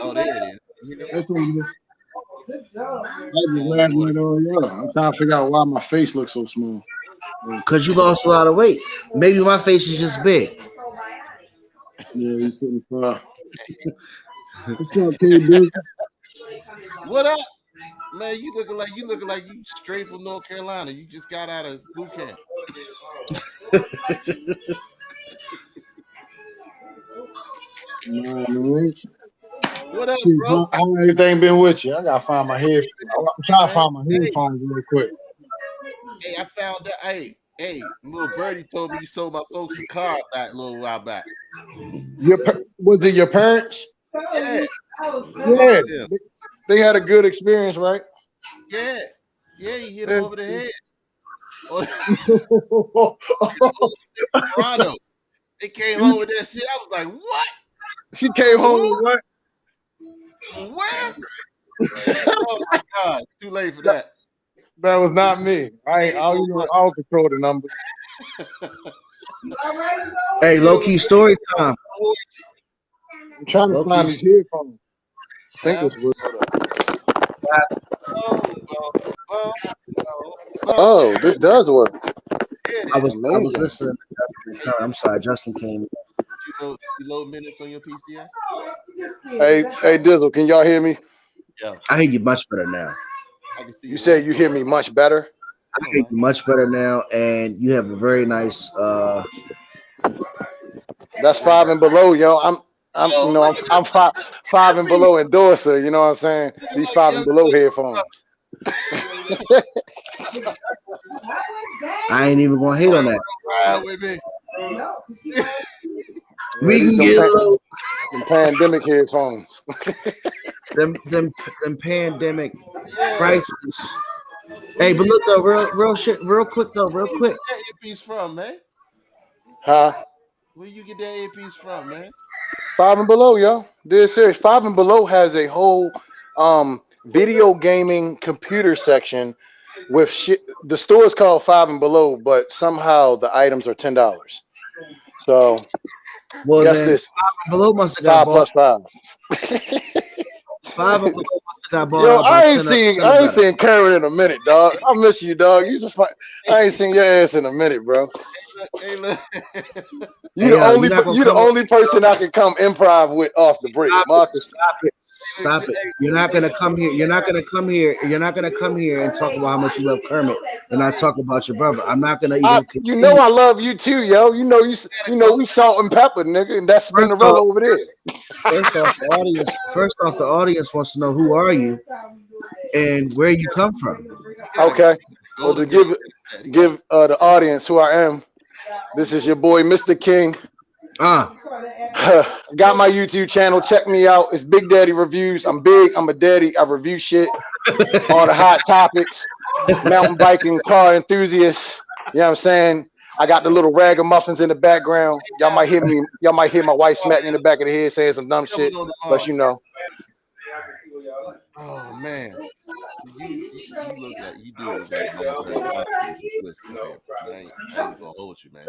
Oh, there it is. That's what you I'm trying to figure out why my face looks so small. Because you lost a lot of weight. Maybe my face is just big. Yeah, you sitting far. What's up, K-Dude? What up, man? You looking like you straight from North Carolina. You just got out of boot camp. Man. What up, bro? How everything been with you? I gotta find my headphones. I'm trying to find my headphones real quick. Hey, I found that. Hey, little birdie told me you sold my folks a car back a little while back. Was it your parents? Yeah. Yeah. They had a good experience, right? Yeah. Yeah, he hit him over the head. Toronto. They came home with that shit. I was like, what? She came home with what? Where? Oh my God! Too late for that. That was not me. I don't control the numbers. Hey, low key story time. I'm trying to find these headphones. I think it's good. Oh, this does work. I was listening to Justin. I'm sorry, Justin came. You load minutes on your PCS? Hey, Dizzle, can y'all hear me? Yeah. I hear you much better now. I can see you said you hear me much better? I hear you much better now, and you have a very nice That's 5 and below, yo. I'm 5 and below endorser, you know what I'm saying? These 5 and below headphones. I ain't even gonna hate on that. We can get a little pandemic headphones. them pandemic prices. Hey, but look though, real quick. Where you get that earpiece from, man? Huh? Where you get that earpiece from, man? 5 and below, yo. Dead serious. 5 and below has a whole video gaming computer section with shit. The store is called 5 and below, but somehow the items are $10. So well, guess then, this. 5 and below must have got 5 plus 5. 5 and below must have got bought. Yo, I ain't seen Karen in a minute, dog. I miss you, dog. I ain't seen your ass in a minute, bro. Hey, look. You the only person I can come improv with off the break. Marcus. Stop it. You're not gonna come here. You're not gonna come here and talk about how much you love Kermit and not talk about your brother. I'm not gonna even you know I love you too, yo. You know we salt and pepper, nigga, and that's Cinderella over there. First off, the audience wants to know who are you and where you come from. Okay. Well, to give the audience who I am, this is your boy, Mr. King. Got my YouTube channel. Check me out. It's Big Daddy Reviews. I'm big. I'm a daddy. I review shit. All the hot topics. Mountain biking, car enthusiasts. You know what I'm saying? I got the little ragamuffins in the background. Y'all might hear me. Y'all might hear my wife smacking in the back of the head saying some dumb shit. But you know. Oh man, you look like you do look like I ain't gonna hold you, man.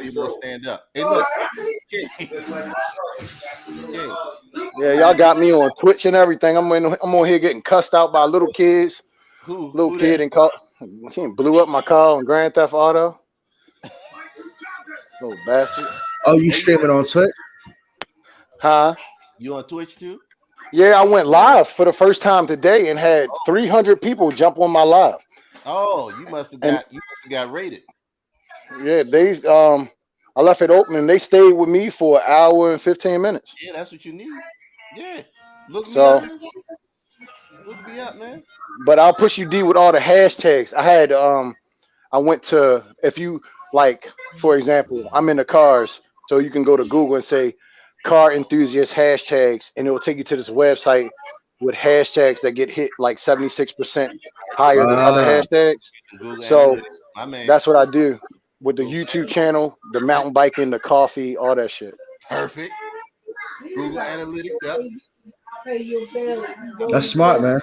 You more stand up. Hey, look. Yeah, y'all got me on Twitch and everything. I'm on here getting cussed out by little kids. Little kid and blew up my car on Grand Theft Auto. Little bastard. Oh, you streaming on Twitch? Huh? You on Twitch too? Yeah, I went live for the first time today and had 300 people jump on my live. Oh, you must have got rated. Yeah, I left it open and they stayed with me for an hour and 15 minutes. Yeah, that's what you need. Yeah. Look me up, man. But I'll push you D with all the hashtags. I went to, if you like, for example, I'm in the cars, so you can go to Google and say car enthusiast hashtags, and it will take you to this website with hashtags that get hit like 76% higher than other hashtags. Google So Analytics. My man. that's what I do with the YouTube channel, the mountain biking, the coffee, all that shit. Perfect. Google Analytics. Yep. That's smart, man.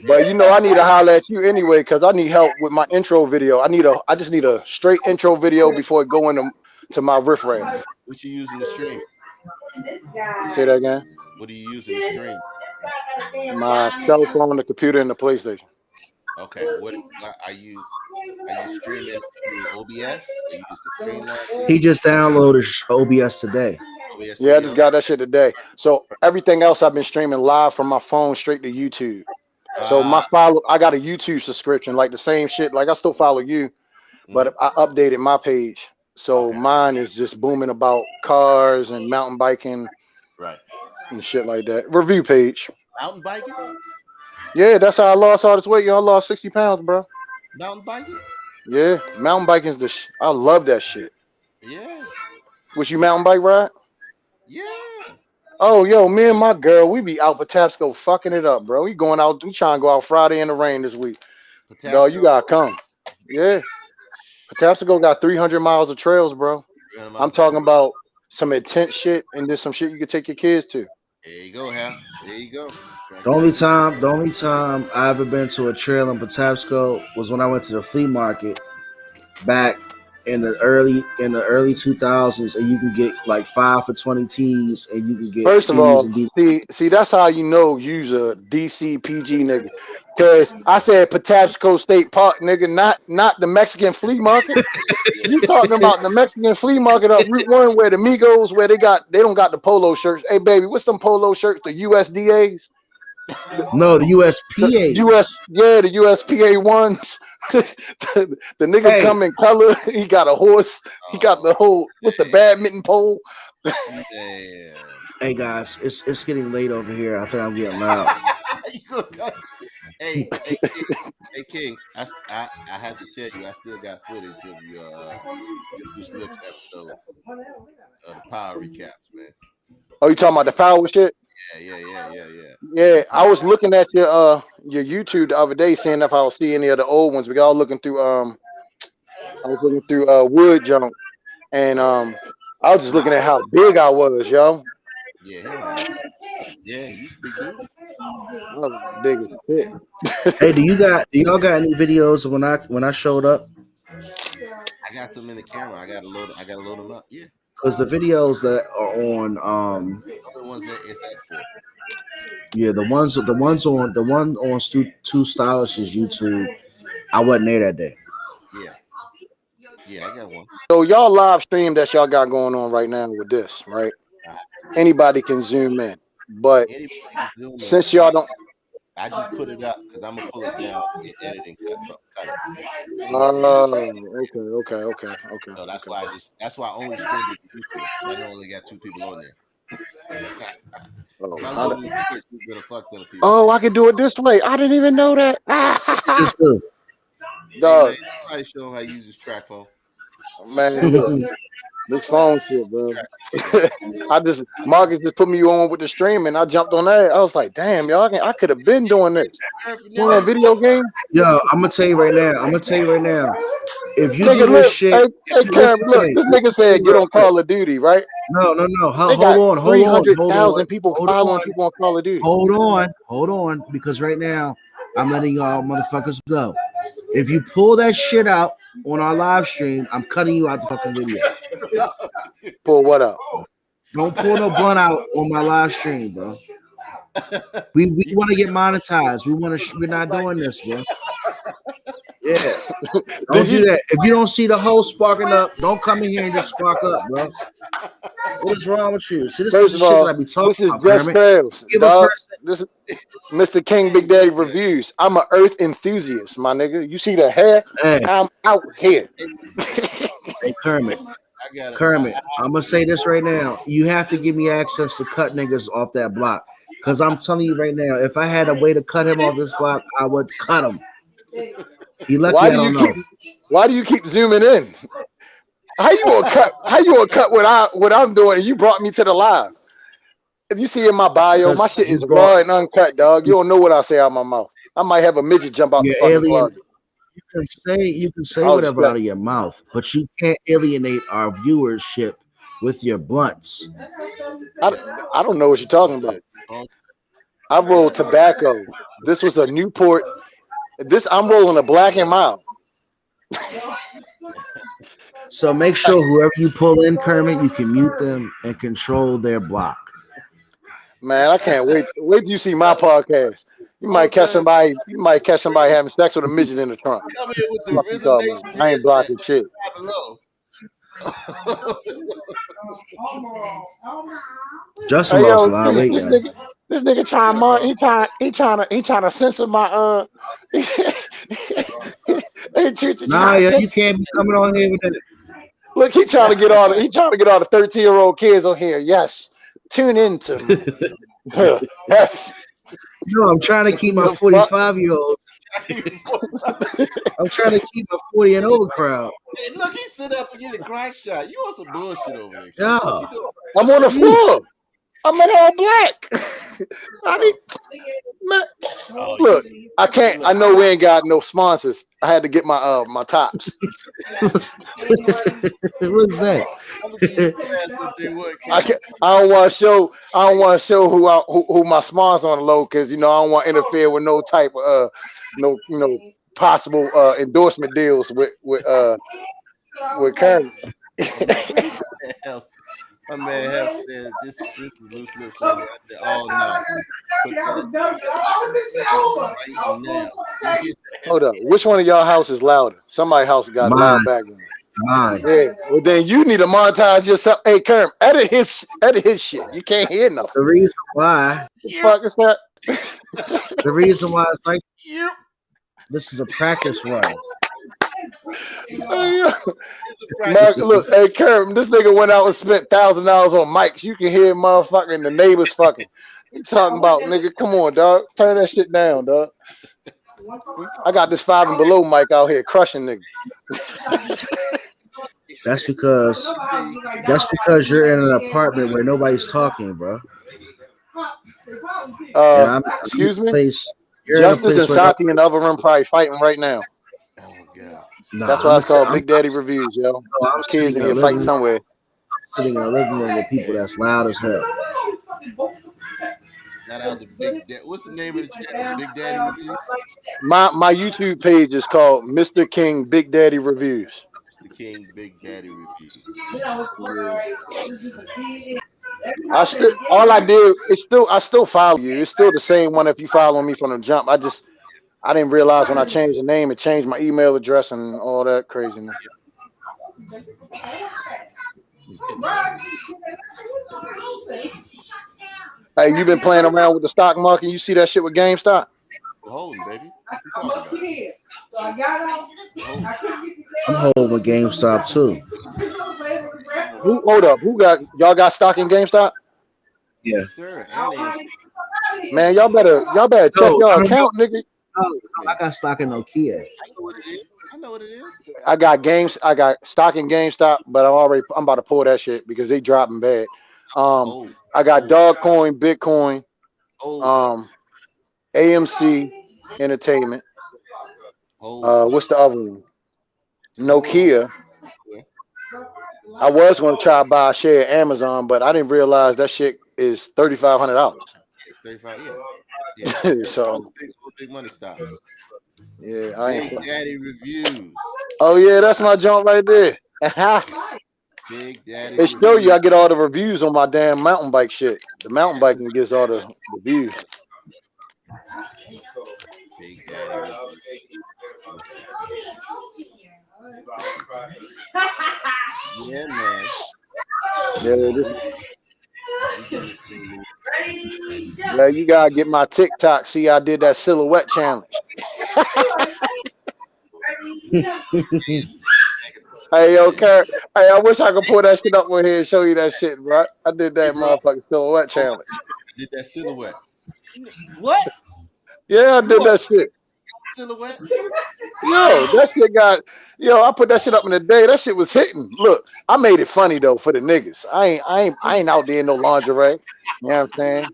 But you know, I need to holler at you anyway because I need help with my intro video. I just need a straight intro video before it go into my riffraff. What you using to stream? Say that again. What are you using to stream? My cell phone, the computer, and the PlayStation. Okay. What are you streaming through OBS? Are you just Streamlabs? He just downloaded OBS today. OBS Yeah, I just got that shit today. So everything else I've been streaming live from my phone straight to YouTube. So I got a YouTube subscription, like the same shit. Like I still follow you, but I updated my page. So mine is just booming about cars and mountain biking, right, and shit like that. Review page. Mountain biking? Yeah, that's how I lost all this weight. Y'all lost 60 pounds, bro. Mountain biking? Yeah, mountain biking is I love that shit. Yeah. Was you mountain bike ride? Yeah. Oh, yo, me and my girl, we be out Patapsco fucking it up, bro. We trying to go out Friday in the rain this week. Dog, you gotta come. Yeah. Patapsco got 300 miles of trails, bro. I'm talking about some intense shit and just some shit you could take your kids to. There you go, Hal. There you go. The only time I ever been to a trail in Patapsco was when I went to the flea market back in the early 2000s, and you can get like 5 for 20 tees, and you can get. First of all, see that's how you know you's a DC PG nigga, because I said Patapsco State Park, nigga, not the Mexican flea market. You talking about the Mexican flea market up Route 1 where the Migos, where they don't got the polo shirts. Hey baby, what's them polo shirts? The USDAs? No, the USPA. The USPA ones. the nigga come in color. He got a horse. He got the whole the badminton pole. Yeah. Hey guys, it's getting late over here. I think I'm getting loud. Hey King, I have to tell you, I still got footage of your Slips episodes of the power recaps, man. Oh, you talking about the power shit? Yeah, I was looking at your YouTube the other day, seeing if I would see any of the old ones. We got looking through I was looking through Wood Junk, and I was just looking at how big I was, yo. Yeah, you pretty good. I was big as shit. Hey, do y'all got any videos of when I showed up? I got some in the camera. I gotta load them up. Yeah. Because the videos that are on the ones that it's for. Yeah, the one on Too Stylish's YouTube, I wasn't there that day. Yeah, I got one. So y'all live stream that y'all got going on right now with this, right? Anybody can zoom in, but since y'all don't, I just put it up because I'm gonna pull it down and edit and cut it. Okay. So that's why I only streamed it to 2 people. I only got 2 people on there. Oh, I can do it this way. I didn't even know that. Just good. Dog. I show them how to use this track phone. Man, this phone shit, bro. Marcus just put me on with the stream, and I jumped on that. I was like, damn, y'all, I could have been doing this. Playing video game. Yo, I'm gonna tell you right now. If you nigga, do this shit, hey, Karen, look, this nigga said get on Call of Duty, right? No. Hold on. 300,000 people following people on Call of Duty. Hold on, because right now I'm letting y'all motherfuckers go. If you pull that shit out on our live stream, I'm cutting you out the fucking video. Pull what up? Don't pull no blunt out on my live stream, bro. We want to get monetized. We're not doing this, bro. Yeah. Don't do that. If you don't see the hole sparking up, don't come in here and just spark up, bro. What is wrong with you? See, this is the shit that I be talking about. This is just fails. This is Mr. King Big Daddy Reviews. I'm an earth enthusiast, my nigga. You see the hair? Hey. I'm out here. Hey, Kermit, I'm gonna say this right now. You have to give me access to cut niggas off that block. Because I'm telling you right now, if I had a way to cut him off this block, I would cut him. He lucky I don't know. Why do you keep zooming in? How you gonna cut? How you gonna cut what I'm doing? And you brought me to the live. If you see in my bio, my shit is raw and uncut, dog. You don't know what I say out of my mouth. I might have a midget jump out the fucking closet. You can say whatever out of your mouth, but you can't alienate our viewership with your blunts. I don't know what you're talking about. I rolled tobacco. This was a Newport. I'm rolling a Black and Mild. So make sure whoever you pull in, Kermit, you can mute them and control their block. Man, I can't wait. Wait till you see my podcast. You might catch somebody. You might catch somebody having sex with a midget in the trunk. Come here with the rhythm. I ain't blocking shit. Justin lost a lot of weight. This nigga trying to censor my Nah, you can't be coming on here with that. Look, he trying to get all the 13-year-old kids on here. Yes, tune into me. I'm trying to keep my 45-year-olds. I'm trying to keep my 40 and over crowd. Hey, look, he sit up and get a crack shot. You want some bullshit over there? Yeah. I'm on the floor. I'm in all black. Look, I can't. I know we ain't got no sponsors. I had to get my my tops. What's that? I don't want to show. I don't want to show who my sponsor on the low, because I don't want to interfere with no type of possible endorsement deals with Karen. My man Hef said this is loose lips. I said, oh no. Hold up. Which one of y'all house is louder? Somebody's house got a loud background. Mine. Yeah. Well, then you need to monetize yourself. Hey, Kerm, edit his shit. You can't hear nothing. The reason why. The fuck is that? The reason why it's like this is a practice run. Mark, look, hey Kerm, this nigga went out and spent $1,000 on mics. You can hear motherfucking the neighbors fucking. You talking about, nigga? Come on, dog. Turn that shit down, dog. I got this 5 and below mic out here crushing niggas. That's because you're in an apartment where nobody's talking, bro. Excuse me. Justice and Sati in the other room probably fighting right now. No, that's why it's called Big Daddy Reviews, yo. Kids in here fighting somewhere. Sitting in a living room with people that's loud as hell. What's the name of the channel? Big Daddy Reviews? My YouTube page is called Mr. King Big Daddy Reviews. Mr. King Big Daddy Reviews. I still follow you. It's still the same one if you follow me from the jump. I didn't realize when I changed the name, it changed my email address and all that craziness. Hey, you been playing around with the stock market? You see that shit with GameStop? Holding, baby. I'm holding with GameStop too. Hold up. Y'all got stock in GameStop? Yeah. Sir, man, y'all better check your account, nigga. I got stock in Nokia. I know what it is. I got stock in GameStop, but I'm about to pull that shit because they dropping bad. I got Dogcoin, Bitcoin, AMC Entertainment. What's the other one? Nokia. I was going to try to buy a share of Amazon, but I didn't realize that shit is $3,500. $35, yeah. So big money stock. Yeah, I ain't. Big Daddy Reviews. Oh yeah, that's my junk right there. Big Daddy. They show you I get all the reviews on my damn mountain bike shit. The mountain biking gives all the reviews. Big Daddy. Yeah, man. Yeah, you gotta get my TikTok. See, I did that silhouette challenge. Hey, yo, Kurt. Hey, I wish I could pull that shit up on here and show you that shit, bro. I did that motherfucking silhouette challenge. Did that silhouette? What? Yeah, I did that shit. silhouette. Yo, that shit got. Yo, I put that shit up in the day. That shit was hitting. Look, I made it funny though for the niggas. I ain't out there in no lingerie. You know what I'm saying?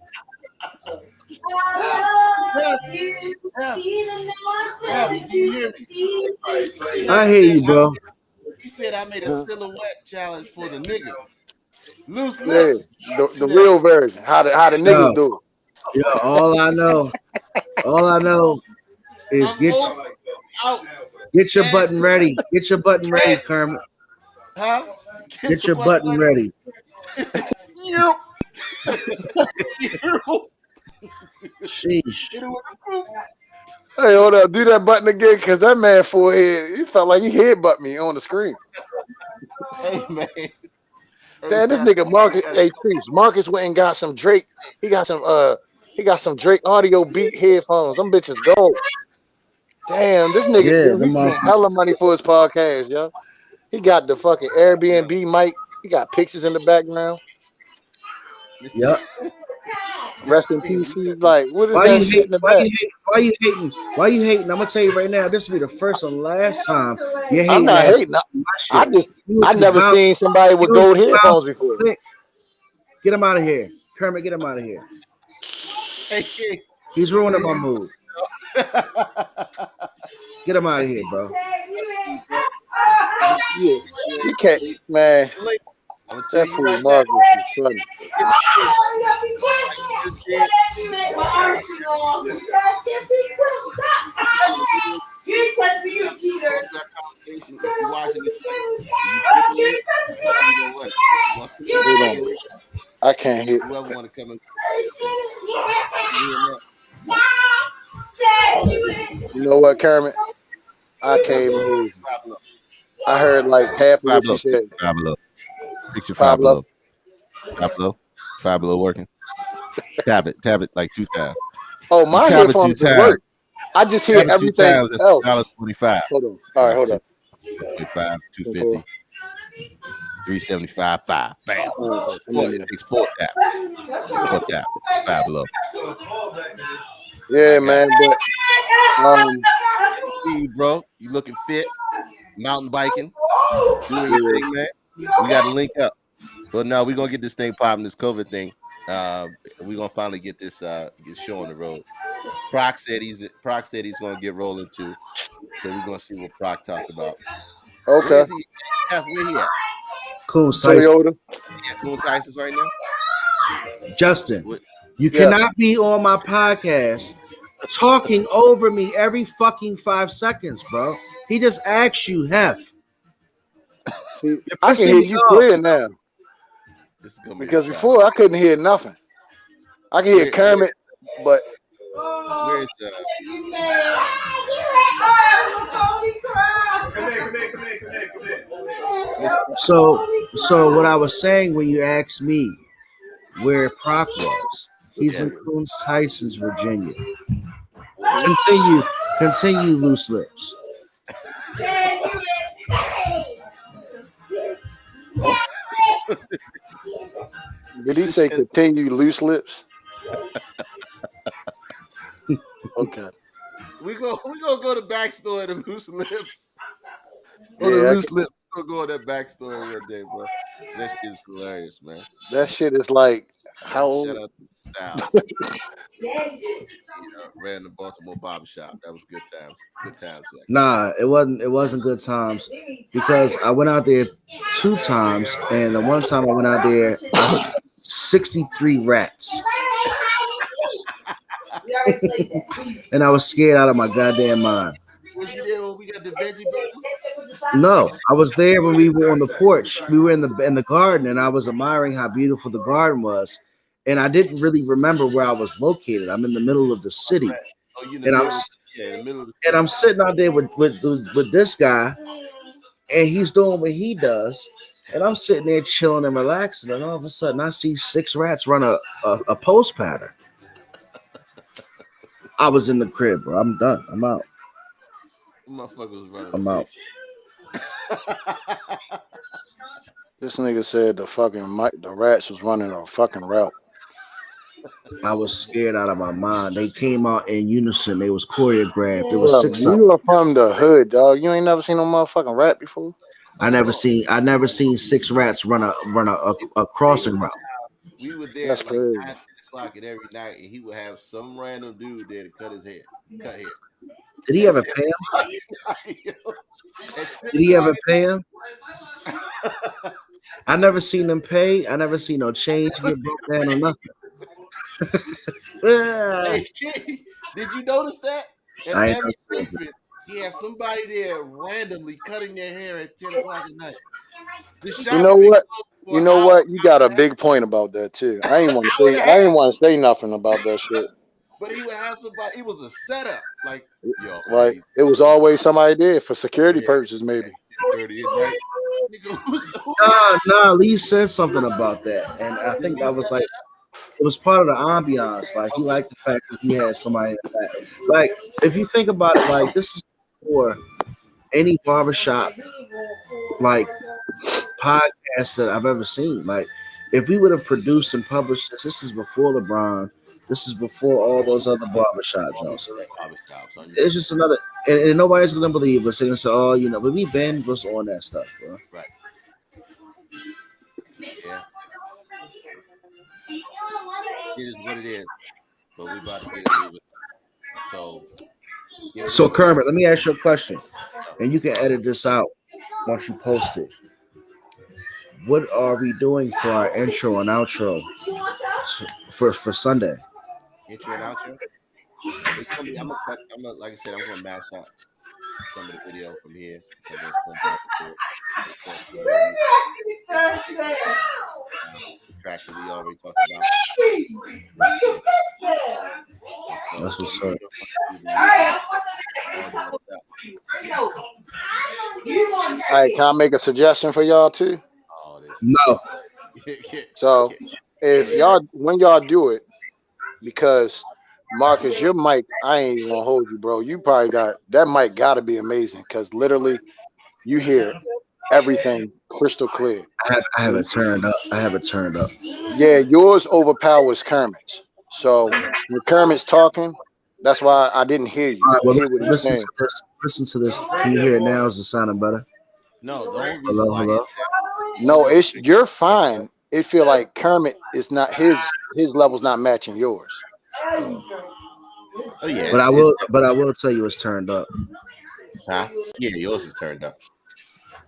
I hear you, bro. You said I made a silhouette challenge for the niggas. Loose Yeah, lips. the real version. How the niggas do it. Yeah, all I know is get your button ready. Get your button ready, Kermit. Huh? Get your button ready. Sheesh. Hey, hold up, do that button again, cause that man forehead, he felt like he headbutt me on the screen. Hey man. Damn, this nigga Marcus, hey Priest, Marcus went and got some Drake. He got some Drake audio beat headphones. Them bitches gold. Damn, this nigga, he's spent hella money for his podcast, yo. He got the fucking Airbnb mic. He got pictures in the background. Yep. Rest in peace. He's like, what is that shit in the back? Why you hating? Why you hating? I'm gonna tell you right now. This will be the first and last time you're hating. I'm not hating. I never seen somebody with gold headphones before. Get him out of here, Kermit. Get him out of here. He's ruining my mood. Get him out of here, bro. Yeah, you can't, man. That fool Marcus is funny. I can't hit. Whoever want to come in. You know what, Kermit? I can't even hear you. I heard like half of what you said. Picture Five Below. Five Below working. Tap it like 2 times. Oh, my headphones just work. I just hear everything else. $1.25. Hold on. All right, hold on. 25, 250, 375, 5. Bam. It takes 4 taps. 4 taps. Five Below. Yeah, man. But see you, bro. You looking fit. Mountain biking. Doing your thing, man. We got to link up. But no, we're gonna get this thing popping, this COVID thing. We're gonna finally get this show on the road. Proc said he's gonna get rolling too. So we're gonna see what Proc talked about. Okay. Where he at? Coons Tyson. Yeah, Coons Tyson's right now. Justin, you cannot be on my podcast talking over me every fucking 5 seconds, bro. He just asked you, Hef. See, I can hear you clear now. Because before I couldn't hear nothing. I can hear Kermit, but where's So what I was saying when you asked me where Proc was, he's in Coons Tyson's, Virginia. Continue, Loose Lips. Did he say continue, Loose Lips? Okay. We gonna go to backstory to Loose Lips. Loose Lips. We'll go on that backstory one day, bro. That shit is hilarious, man. That shit is like how old? Shout out to Styles. Ran the Baltimore barbershop. That was good times. Good times. Like. Nah, it wasn't good times because I went out there 2 times, and the one time I went out there, I saw 63 rats. And I was scared out of my goddamn mind. Was you there when we got the veggie burger? No, I was there when we were on the porch. We were in the garden, and I was admiring how beautiful the garden was. And I didn't really remember where I was located. I'm in the middle of the city, and I'm sitting out there with this guy, and he's doing what he does, and I'm sitting there chilling and relaxing. And all of a sudden, I see 6 rats run a post pattern. I was in the crib, bro. I'm done. I'm out. I'm out. This nigga said the rats was running a fucking route. I was scared out of my mind. They came out in unison. They was choreographed. There was Bro, 6 of them. you are from the hood, dog. You ain't never seen no motherfucking rap before. I never seen 6 rats run a crossing route. We were there That's at like crazy. 9, 10 o'clock and every night, and he would have some random dude there to cut his hair. Did he ever pay him? Did he ever pay him? I never seen them pay. I never seen no change get broke down or nothing. Hey, did you notice that? At I ain't every statement, he had somebody there randomly cutting their hair at 10 o'clock at night. You know what? You know what? You got a big point about that too. I ain't want to say nothing about that shit. But he would have somebody. It was a setup, like yo, right? It was always somebody there for security purposes, maybe. Nah. Lee said something about that, and I think that was like it was part of the ambiance. Like he liked the fact that he had somebody in the back. Like if you think about it, like this is for any barbershop like podcast that I've ever seen. Like if we would have produced and published this is before LeBron. This is before all those other barbershops. It's just another, and nobody's gonna believe us. They're gonna say, "Oh, you know," but we Ben was on that stuff, bro. Right. Yeah. It is what it is, but we about to get it. So Kermit, let me ask you a question, and you can edit this out once you post it. What are we doing for our intro and outro for Sunday? Intro and outro. I'm like I said, I'm gonna mash out some of the video from here. Track that we already talked about. That's what's up. All right, can I make a suggestion for y'all too? No. So when y'all do it, because Marcus, your mic, I ain't even gonna hold you, bro. You probably got that mic gotta be amazing because literally you hear everything crystal clear. I have it turned up. Yeah, yours overpowers Kermit's. So when Kermit's talking, that's why I didn't hear you. All right, well, listen to this. Can you hear it now? Is it sounding better? No. Hello. No, you're fine. It feel like Kermit is not his level's not matching yours. Oh yeah, but I will tell you it's turned up. Huh? Yeah, yours is turned up.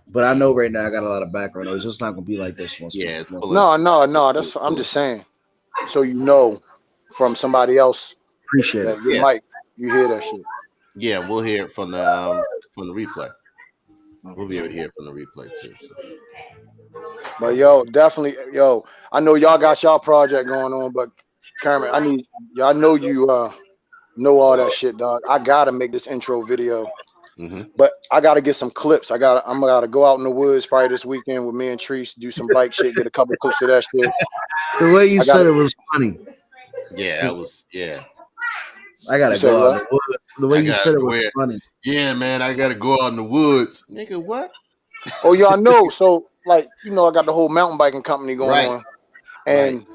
But I know right now I got a lot of background noise. It's not gonna be like this once. Yeah, no. That's I'm just saying, so you know from somebody else. Appreciate it. You might you hear that shit. Yeah, we'll hear it from the replay. We'll be able to hear it from the replay too. So. But definitely, I know y'all got y'all project going on, but Kermit, I know you know all that shit, dog. I gotta make this intro video, but I gotta get some clips. I'm gotta go out in the woods probably this weekend with me and Treese, do some bike shit, get a couple clips of that shit. The way you said it was funny. Yeah, that was I gotta go out in the woods. The way you said it was funny. Yeah, man, I gotta go out in the woods. Nigga, what? Oh, y'all know. So, like, I got the whole mountain biking company going on, and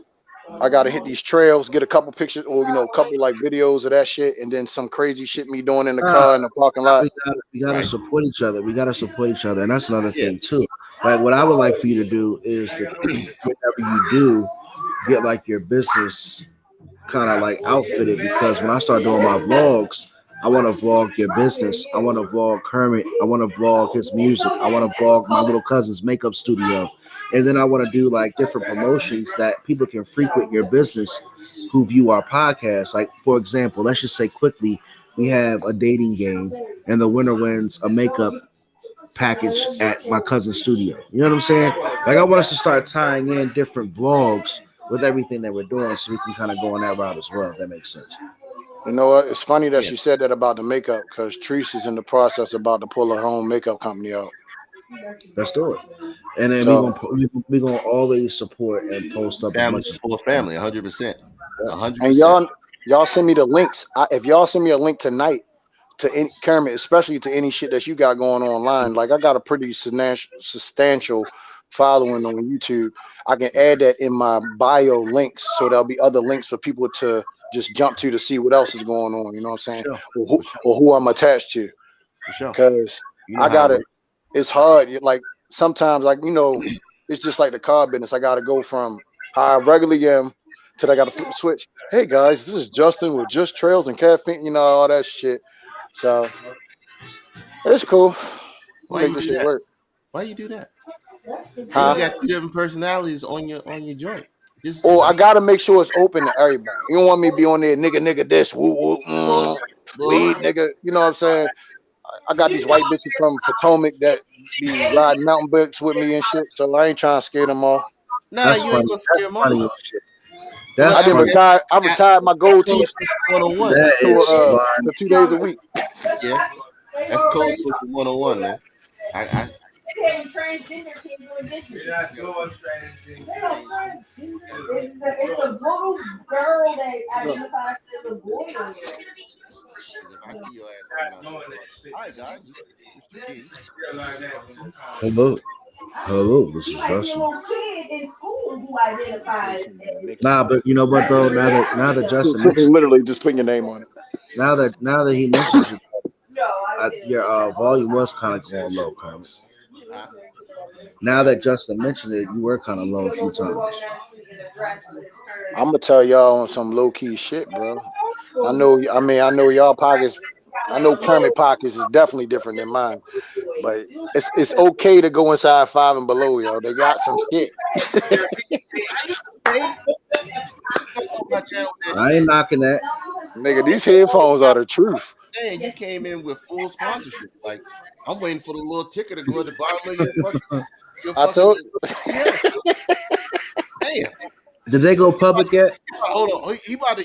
I gotta hit these trails, get a couple pictures, or a couple like videos of that shit, and then some crazy shit me doing in the car in the parking lot. We gotta support each other. And that's another thing too. Like, what I would like for you to do is that whatever you do, get like your business kind of like outfitted, because when I start doing my vlogs, I want to vlog your business. I want to vlog Kermit. I want to vlog his music. I want to vlog my little cousin's makeup studio. And then I want to do like different promotions that people can frequent your business who view our podcast. Like, for example, let's just say quickly, we have a dating game and the winner wins a makeup package at my cousin's studio. You know what I'm saying? Like, I want us to start tying in different vlogs with everything that we're doing so we can kind of go on that route as well, if that makes sense. You know what? It's funny that you said that about the makeup, because Treese is in the process about to pull her own makeup company out. Let's do it. And then we're gonna always support and post up family, support family, 100%. 100%. And y'all send me the links. If y'all send me a link tonight to any Kermit, especially to any shit that you got going online, like I got a pretty substantial following on YouTube, I can add that in my bio links, so there'll be other links for people to just jump to see what else is going on. You know what I'm saying? Sure. Or who I'm attached to. For sure. Because You know I how gotta. it works. It's hard. Like sometimes, like it's just like the car business. I gotta go from how I regularly am to I gotta flip the switch. Hey guys, this is Justin with Just Trails and Caffeine. All that shit. So it's cool. Why Make you this do shit that? work. Why you do that? Huh? You got 2 different personalities on your joint. Or I gotta make sure it's open to everybody. You don't want me to be on there, nigga, this, woo, woo, weed, nigga. You know what I'm saying? I got these white bitches from Potomac that be riding mountain bikes with me and shit, so I ain't trying to scare them off. Nah, That's you funny. ain't gonna scare That's them funny off. as shit. That's I didn't funny. retire. I retired my gold teeth Code Switch 101. That is to funny. 2 days a week. Yeah, that's Code Switch 101, man. I Transgender kids doing this. You're not doing transgender. They don't transgender. It's a little girl that identifies as a boy. if I see your ass coming out, all right, guys, it's Mr. King. Hello, this is You might see a Justin. little kid in school who identifies as. Nah, but you know what though? Now that Justin mentioned, Literally just putting your name on it. now that he mentions it, No, your volume was kind of going low, Carmen. Now that Justin mentioned it, you were kind of low a few times. I'm gonna tell y'all on some low key shit, bro. I know y'all pockets. I know Kermit pockets is definitely different than mine, but it's okay to go inside 5 and below, yo. They got some shit. I ain't knocking that. Nigga, these headphones are the truth. Dang, you came in with full sponsorship. Like, I'm waiting for the little ticker to go at the bottom of your I told. Damn. Did they go public yet? Hold on. He about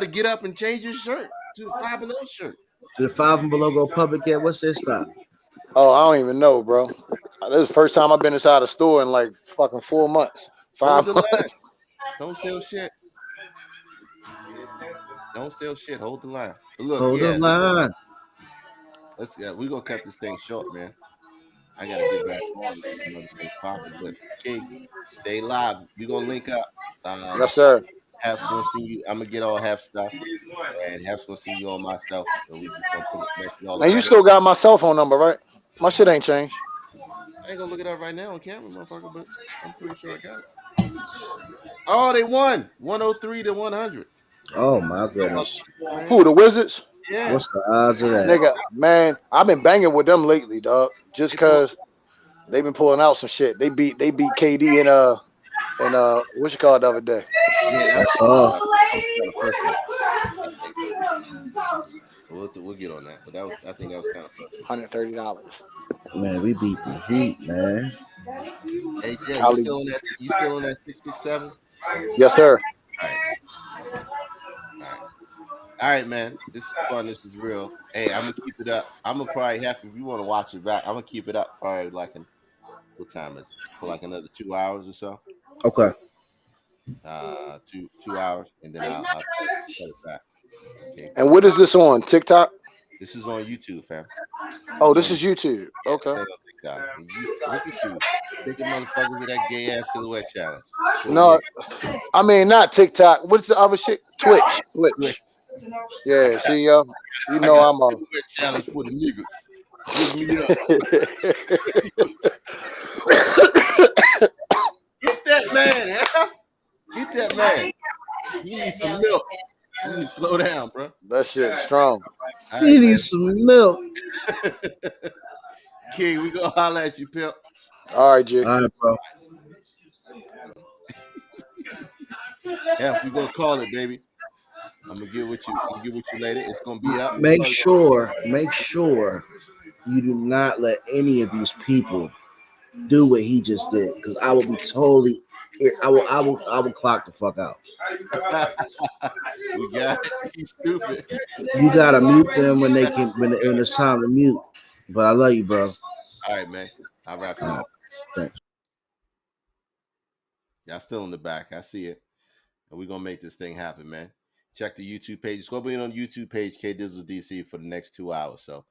to get up and change his shirt to the 5 Below shirt. Did 5 and Below go public yet? What's their stop? Oh, I don't even know, bro. This is the first time I've been inside a store in like fucking 4 months. 5 months. Don't sell shit. Don't sell shit. Hold the line. But look, Hold the line. We're gonna cut this thing short, man. I gotta get back on another thing popping. But King, stay live. We're gonna link up. Yes, sir. Half's gonna see you. I'm gonna get all half stuff, and Half's gonna see you on my stuff. And we just gonna put it all. And you still got my cell phone number, right? My shit ain't changed. I ain't gonna look it up right now on camera, motherfucker, but I'm pretty sure I got it. Oh, they won 103 to 100. Oh my goodness. Who, the Wizards? Yeah. What's the odds of that? Nigga, man, I've been banging with them lately, dog. Just cause they've been pulling out some shit. They beat KD and what you call it the other day. Yeah, That's all. We'll get on that, but I think that was kind of $130. Man, we beat the Heat, man. Hey, Jay, you still on that? You still on that 667? Yes, sir. All right, man. This is fun. This is real. Hey, I'm gonna keep it up. I'm gonna probably have if you want to watch it back. I'm gonna keep it up probably like what time is it? For like another 2 hours or so. Okay. 2 hours, and then I'll cut it back. Okay. And what is this on? TikTok? This is on YouTube, fam. Oh, this is YouTube. Yeah, Okay. Look at you. Taking motherfuckers to that gay ass silhouette challenge. No, I mean not TikTok. What's the other shit? Twitch. Yeah, see yo. You know I'm a silhouette challenge for the niggas. Look me up. Get that man, huh? Get that man. You need some milk. You need to slow down, bro. That shit strong. You need some milk. King, we gonna holler at you, pimp. All right, Jig. All right, bro. Yeah, we gonna call it, baby. I'm gonna get with you later. It's gonna be up. Make sure you do not let any of these people do what he just did, because I will be totally. I will clock the fuck out. We got it. He's stupid. You gotta mute them when it's time to mute. But I love you, bro. All right, man. I'll wrap it up. Thanks. Y'all still in the back. I see it. And we're gonna make this thing happen, man. Check the YouTube page. It's gonna be on the YouTube page, K Dizzle DC, for the next 2 hours. So